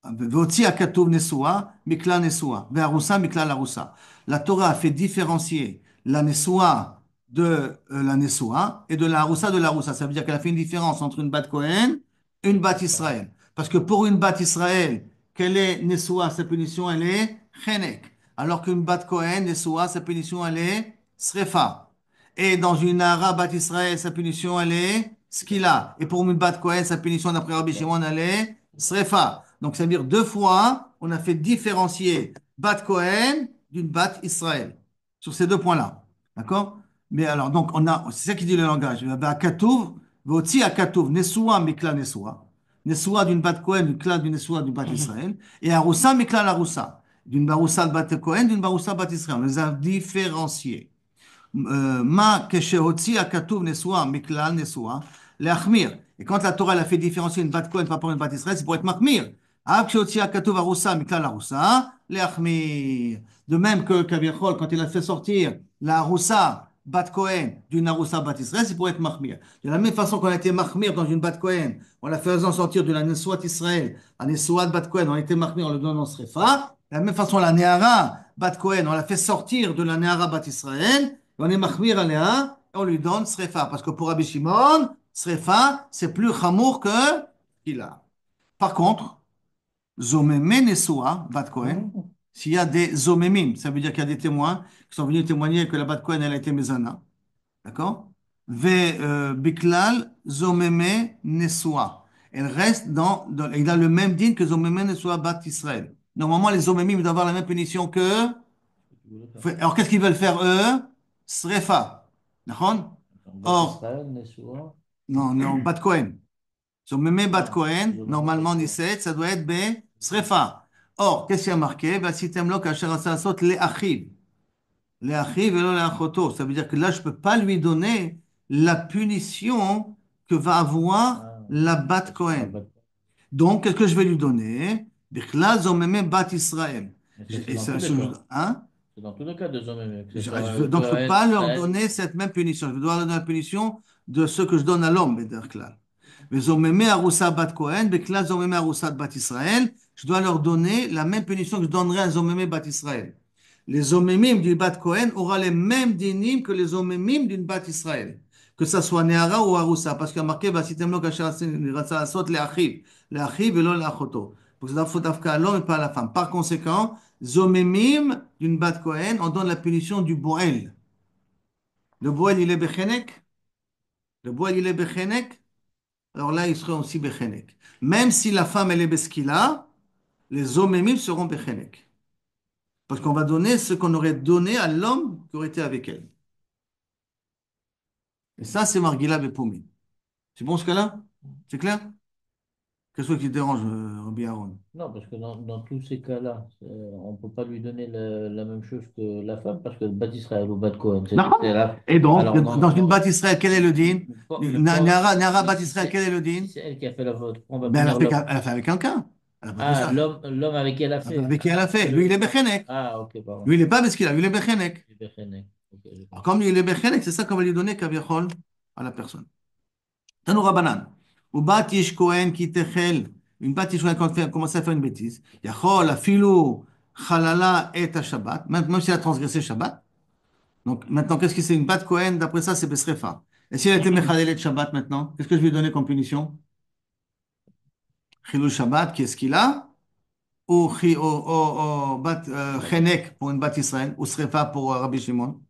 Voti akatuv nesua, mikla nesua. Ve'arusa, mikla larusa. La Torah a fait différencier la nesua de la nesua et de la harusa de la harusa. Ça veut dire qu'elle a fait une différence entre une bat Kohen et une bat Israël. Parce que pour une bat Israël, quelle est nesua, sa punition, elle est chenek. Alors qu'une bat Kohen, nesua, sa punition, elle est srefa. Et dans une hara bat Israël, sa punition, elle est skila. Et pour une bat Kohen, sa punition, d'après Rabbi Shimon, elle est srefa. Donc, ça veut dire deux fois, on a fait différencier Bat Cohen d'une Bat Israël. Sur ces deux points-là. D'accord? Mais alors, donc, c'est ça qui dit le langage. Akatouv, Votsi Akatouv, Nesua, Mikla, Nesua. Nesua d'une Bat Cohen, d'une Kla, d'une Nesua, d'une Bat Israël. Et Aroussa, Mikla, Laroussa. D'une Baroussa, Bat Cohen, d'une Baroussa, Bat Israël. On les a différenciés. Ma Keshehotsi Akatouv, Nesua, Mikla, Nesua. Les Achmir. Et quand la Torah elle a fait différencier une Bat Cohen par rapport à une Bat Israël, c'est pour être Mahmir. De même que Kaviachol, quand il a fait sortir la Aroussa Bat Kohen d'une Aroussa Bat Israël, c'est pour être Mahmir. De la même façon qu'on a été Mahmir dans une Bat Kohen, on l'a fait sortir de la Nesouat Israël à Nesouat Bat Kohen, on a été Mahmir en le donnant Srefa. De la même façon, la Nehara Bat Kohen, on l'a fait sortir de la Nehara Bat Israël, on est Mahmir à Léa, et on lui donne Srefa. Parce que pour Rabbi Shimon, Srefa, c'est plus Chamour que qu'il a. Par contre, Zomeme Nesua, Bat Kohen, s'il y a des Zomemim, ça veut dire qu'il y a des témoins qui sont venus témoigner que la Bat Kohen, elle a été Mezana. D'accord? Ve Biklal Zomeme Nesua. Elle reste il a le même din que Zomeme Nesua Bat Israël. Normalement, les Zomemim doivent avoir la même punition que. Alors, qu'est-ce qu'ils veulent faire eux? Srefa. D'accord? Or, Israël, Nesua. non, non, Bat Kohen. Sur Mémé Bat Kohen, normalement, Nisset, ça doit être B, Srefa. Or, qu'est-ce qu'il y a marqué? Vasitemlo kasher asasot le achiv. Le achiv et le achoto. Ça veut dire que là, je ne peux pas lui donner la punition que va avoir la Bat Kohen. Donc, qu'est-ce que je vais lui donner? Bichlal zo Mémé Bat Israël. Hein? C'est dans tous les cas de Zomeme. Donc, je ne peux pas leur donner cette même punition. Je dois leur donner la punition de ce que je donne à l'homme, Bederklal. Vezomeme Aroussa Bat Kohen, Bekla Zomeme Aroussa Bat Israël, je dois leur donner la même punition que je donnerai à Zomeme Bat Israël. Les Zomemim du Bat Kohen aura les mêmes dinim que les Zomemim d'une Bat Israël. Que ça soit Nehara ou Aroussa. Parce qu'il y a marqué, Vasitemlo Kasher Asot le Achiv. Le Achiv et non le Achoto. Donc c'est d'afka à l'homme et pas à la femme. Par conséquent, Zomemim d'une bat Kohen, on donne la punition du Boel. Le Boel, il est Bechenek. Le Boel, il est Bechenek. Alors là, il serait aussi Bechenek. Même si la femme, elle est Beskila, les Zomemim seront Bechenek. Parce qu'on va donner ce qu'on aurait donné à l'homme qui aurait été avec elle. Et ça, c'est Margila Bepoumi. C'est bon ce cas-là? C'est clair? Qu'est-ce qui te dérange, Rabbi Aaron? Non, parce que dans tous ces cas-là, on ne peut pas lui donner la même chose que la femme, parce que Bat Israël ou Bat Cohen, Non. c'est la... Et donc, Alors, dans une Bat Israël, quel est le din? Nara Bat si Israël, quel est le din? c'est elle qui a fait la faute, on va Ben, punir l'homme. elle a fait avec quelqu'un. Elle a pas fait Ah, ça. l'homme avec qui elle a fait. Avec qui elle a fait. Lui, il est Bechenek. Ah, ok, pardon. Lui, il n'est pas Beskila, lui, il est Bechenek. J'ai Bechenek. Ok, j'ai Alors, compris. comme lui, il est Bechenek, c'est ça qu'on va lui donner, Kaviachol, à la personne. Tanou Rabanan. Ou Bat Ish Kohen qui techel. Une Bat Ish Kohen, quand elle commence à faire une bêtise. Yachol, Afilou, Chalala et Shabbat. Même si elle a transgressé Shabbat. Donc, maintenant, qu'est-ce que c'est une Bat Kohen? D'après ça, c'est Besrefa. Et si elle était Mechalel de Shabbat maintenant, qu'est-ce que je vais lui donner comme punition? Chilul Shabbat, qu'est-ce qu'il a? Ou Bat Chenek pour une Bat Israël, ou Srefa pour Rabbi Shimon.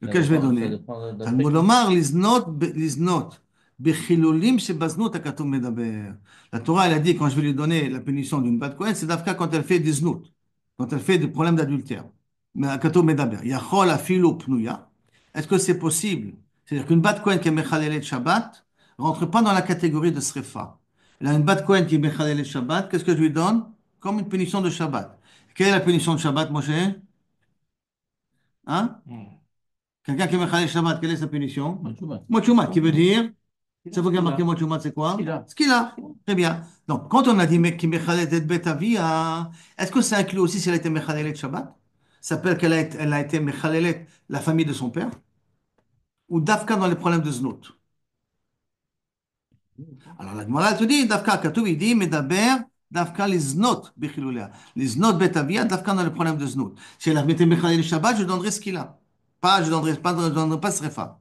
Lequel je vais Ça donner? dépend d'après Talmud qui. Omar, liznot, bechilulim shebaznut hakatum medaber. La Torah, elle a dit, quand je vais lui donner la punition d'une bat Kohen, c'est d'Afka quand elle fait des znout, quand elle fait des problèmes d'adultère. Mais hakatum medaber. Yachol afilu pnuya. Est-ce que c'est possible? C'est-à-dire qu'une bat Kohen qui est mechalelet Shabbat rentre pas dans la catégorie de srefa. Elle a une bat Kohen qui est mechalelet Shabbat, qu'est-ce que je lui donne? Comme une punition de Shabbat. Quelle est la punition de Shabbat, Moshe? Hein? Quelqu'un qui est Mechalel Shabbat, quelle est sa punition? Matchoumat. Mochumat, qui veut dire, c'est vous qui avez marqué Skila. Mochumat, c'est quoi? Skila. Skila. Très bien. Donc, quand on a dit qui Mechalel et Bet Avia, est-ce que ça inclut aussi si elle a été Mechalelet Shabbat? Ça s'appelle elle a été Mechalelet, la famille de son père? Ou Dafka dans les problèmes de Znout? Alors, la Gemara elle te dit, Dafka, Katoub, il dit, Medaber, Dafka, les Znot, Bechilulea. Les Znot Bet Avia, Dafka dans les problèmes de Znout. Si elle a été Mechalel Shabbat, je donnerai Skila. Pas, je donnerai pas Srefa.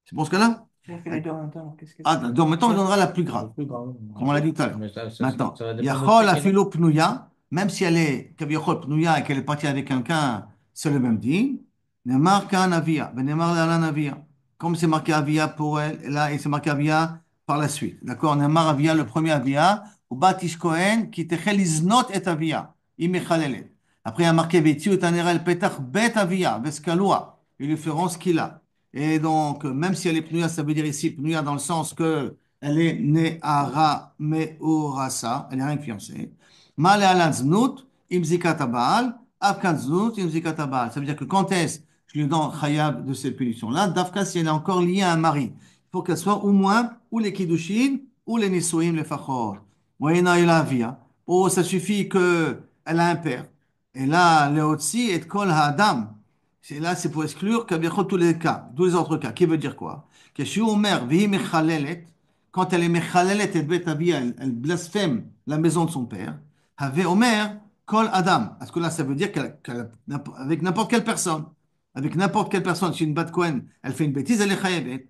C'est bon ce cas-là? On fait les deux en même temps, qu'est-ce que Ah, c'est? donc maintenant, on donnera la plus Le grave, plus grand. comme on l'a dit tout à l'heure. Mais Maintenant, ça va dépendre de Yachol ce qu'il a. afilo pnouya, même si elle est Kaviachol pnouya et qu'elle est partie avec quelqu'un, c'est le même dit. Nemar kan avia, ben nemar la avia. Comme c'est marqué avia pour elle, et là, et c'est marqué avia par la suite. D'accord? Nemar avia, le premier avia, ou batish kohen, qui techel iznot et avia, imechalelet. Après, il y a marqué vetiu et anera el petach bet avia, veskalua, il lui feront ce qu'il a. Et donc, même si elle est pnouya, ça veut dire ici pnouya dans le sens que elle est ne'ara me'urasa, elle n'est rien que fiancée. Male ala znout, imzikat abal, afkan znout, imzikat abal. Ça veut dire que quand est-ce que je lui donne khayab de cette punition-là, d'afka si elle est encore liée à un mari. Il faut qu'elle soit au moins ou les kiddushin ou les nisuim, les fachor. Moyena il avia. Oh, ça suffit qu'elle a un père. Et là, le otsi et kol ha'adam. Là, c'est pour exclure tous les cas, tous les autres cas. Qui veut dire quoi? Que si Omer, vihi mechalelet, quand elle est mechalelet et bet avia, elle blasphème la maison de son père, avait Omer, kol Adam. Parce que là, ça veut dire avec n'importe quelle personne. Avec n'importe quelle personne, si une bat Cohen, elle fait une bêtise, elle est chayebet.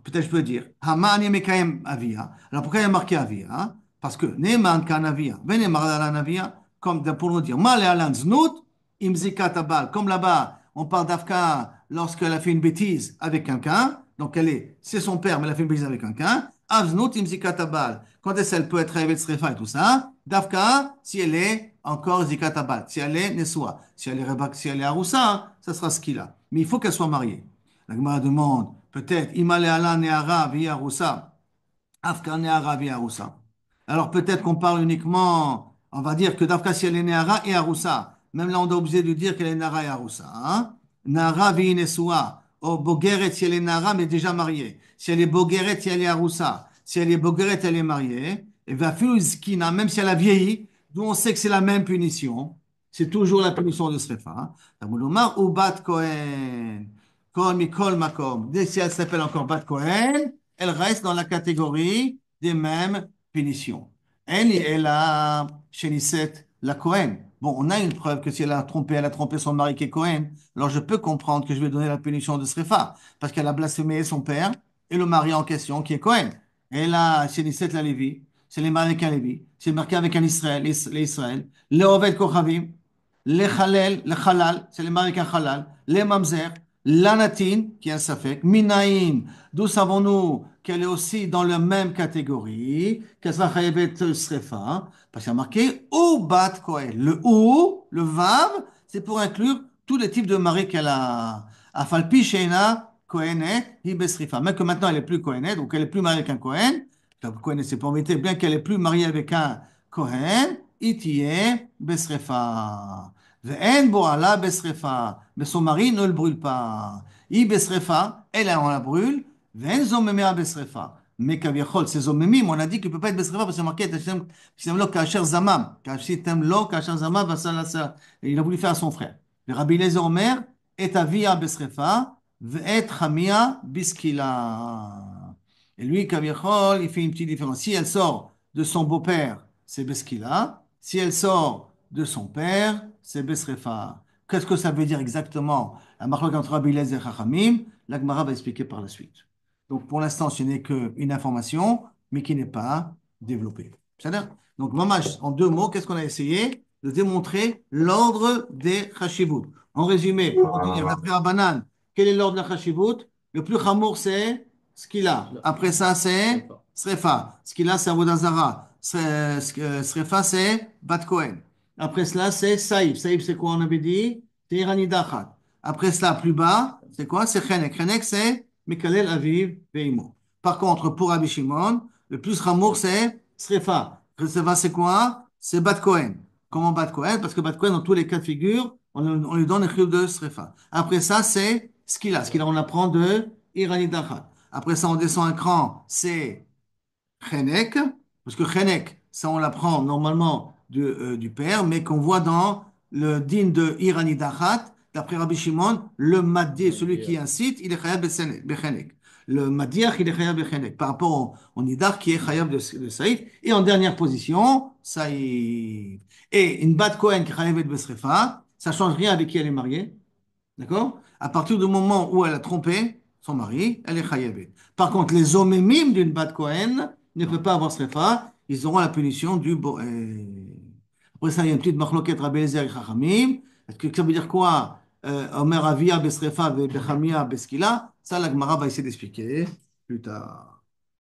Peut-être je peux dire, Hamani mekayem avia. Alors pourquoi il y a marqué avia? Hein? Parce que Neman kan avia, venemar alan avia, comme pour nous dire, mal alan znout, imzikat abal. Comme là-bas, on parle d'Afka lorsqu'elle a fait une bêtise avec quelqu'un. Donc c'est son père, mais elle a fait une bêtise avec quelqu'un. Avznut imzikat abal. Quand est-ce qu'elle peut être rêvée de Srefa et tout ça? D'Afka, si elle est encore zikat abal. Si elle est Neswa. Si elle est Aroussa, ça sera ce qu'il a. Mais il faut qu'elle soit mariée. La Gemara demande, peut-être, Imale ala neara vi Aroussa. Afka neara vi Aroussa. Alors peut-être qu'on parle uniquement, on va dire que d'Afka si elle est Neara et Aroussa. Même là, on doit obligé de dire qu'elle est Nara et Aroussa. Hein? Nara vi Nesua. Oh, Bogeret si elle est Nara mais déjà mariée. Si elle est Bogeret si elle est Aroussa. Si elle est Bogeret, elle est mariée. Et va Skina, même si elle a vieilli, d'où on sait que c'est la même punition. C'est toujours la punition de Srefa. Tamulomar ou Bat Kohen. Kol Mikol Makom. Dès si elle s'appelle encore Bat Kohen, elle reste dans la catégorie des mêmes punitions. Elle a Shenisset la Cohen. Bon, on a une preuve que si elle a trompé son mari qui est Cohen, alors je peux comprendre que je vais donner la punition de Srefa, parce qu'elle a blasphémé son père et le mari en question qui est Cohen. Elle a Shenisset la Lévi. c'est les mariés avec un Lévi. C'est marqué avec un Israël, les Israël. Les Oved Kochavim, les Halal, c'est les mariés avec un Halal. Les Mamzer, l'Anatin, qui est un Safek. Minaïm, d'où savons-nous qu'elle est aussi dans la même catégorie, qu'elle sera Chayevet Srefa, parce qu'il y a marqué ou Bat Kohen. Le ou, le Vav, c'est pour inclure tous les types de maris qu'elle a. Afalpi Sheina Kohenet, hi Besrifa. Même que maintenant elle est plus Kohenet, donc elle est plus mariée avec un Kohen. Donc Kohenet, c'est pas embêté, bien qu'elle est plus mariée avec un Kohen, Itie Besrefa. Ve'en Boala Besrefa. Mais son mari ne le brûle pas. Hi Besrefa, elle, on la brûle. Ve'en Zomemea Besrefa. Mais Kaviachol, ces Zomemim, on a dit qu'il ne peut pas être Besrefa parce que c'est marqué Tishem lo Kacher Zamam. Tishem lo Kacher Zamam, il a voulu faire à son frère. Le Rabbi Eliezer Omer, et avia besrefa, et chamia biskila. Et lui, Kaviachol, il fait une petite différence. Si elle sort de son beau-père, c'est beskila. Si elle sort de son père, c'est besrefa. Qu'est-ce que ça veut dire exactement? La marque entre Rabbi Eliezer et Chachamim, la Gemara va expliquer par la suite. Donc pour l'instant, ce n'est qu'une information, mais qui n'est pas développée. C'est-à-dire, donc, mamash, en deux mots, qu'est-ce qu'on a essayé? De démontrer l'ordre des chashivut. En résumé, pour continuer, d'après Rabbanan, quel est l'ordre de la chashivut? Le plus chamour, c'est skila. Après ça, c'est srefa. Skila, c'est avodazara. Srefa, c'est bat kohen. Après cela, c'est saïf. Saïf, c'est quoi on avait dit? C'est iranidachat. Après cela, plus bas, c'est quoi? C'est chenek. Chenek, c'est mikalel aviv veimo. Par contre, pour Rabbi Shimon, le plus chamour, c'est srefa. Srefa, c'est quoi? C'est bat kohen. Comment Bat Kohen? Parce que Bat Kohen, dans tous les cas de figure, on lui donne un chiyuv de Srefa. Après ça, c'est Skila. Skila, on apprend de Irani Dachat. Après ça, on descend un cran, c'est Chenek. Parce que Chenek, ça, on l'apprend normalement du père, mais qu'on voit dans le din de Irani Dachat, d'après Rabbi Shimon, le Maddi, celui qui incite, il est Chayav Bechenek. Le Madiach, il est Chayav Bechenek. Par rapport au Nidar, qui est Chayav de Saïf. Et en dernière position, Saïf. Et une Bat Kohen qui est Chayav de Besrefa, ça ne change rien avec qui elle est mariée. D'accord? À partir du moment où elle a trompé son mari, elle est Chayav. Par contre, les omémim d'une Bat Kohen ne peuvent pas avoir Srefa. Ils auront la punition du Boé. Après ça, il y a une petite machloket Rabbi Eliezer et Chachamim. Est-ce que ça veut dire quoi? Omer Avia Besrefa Bechamia Beskila. Ça, la Gemara va essayer d'expliquer plus tard.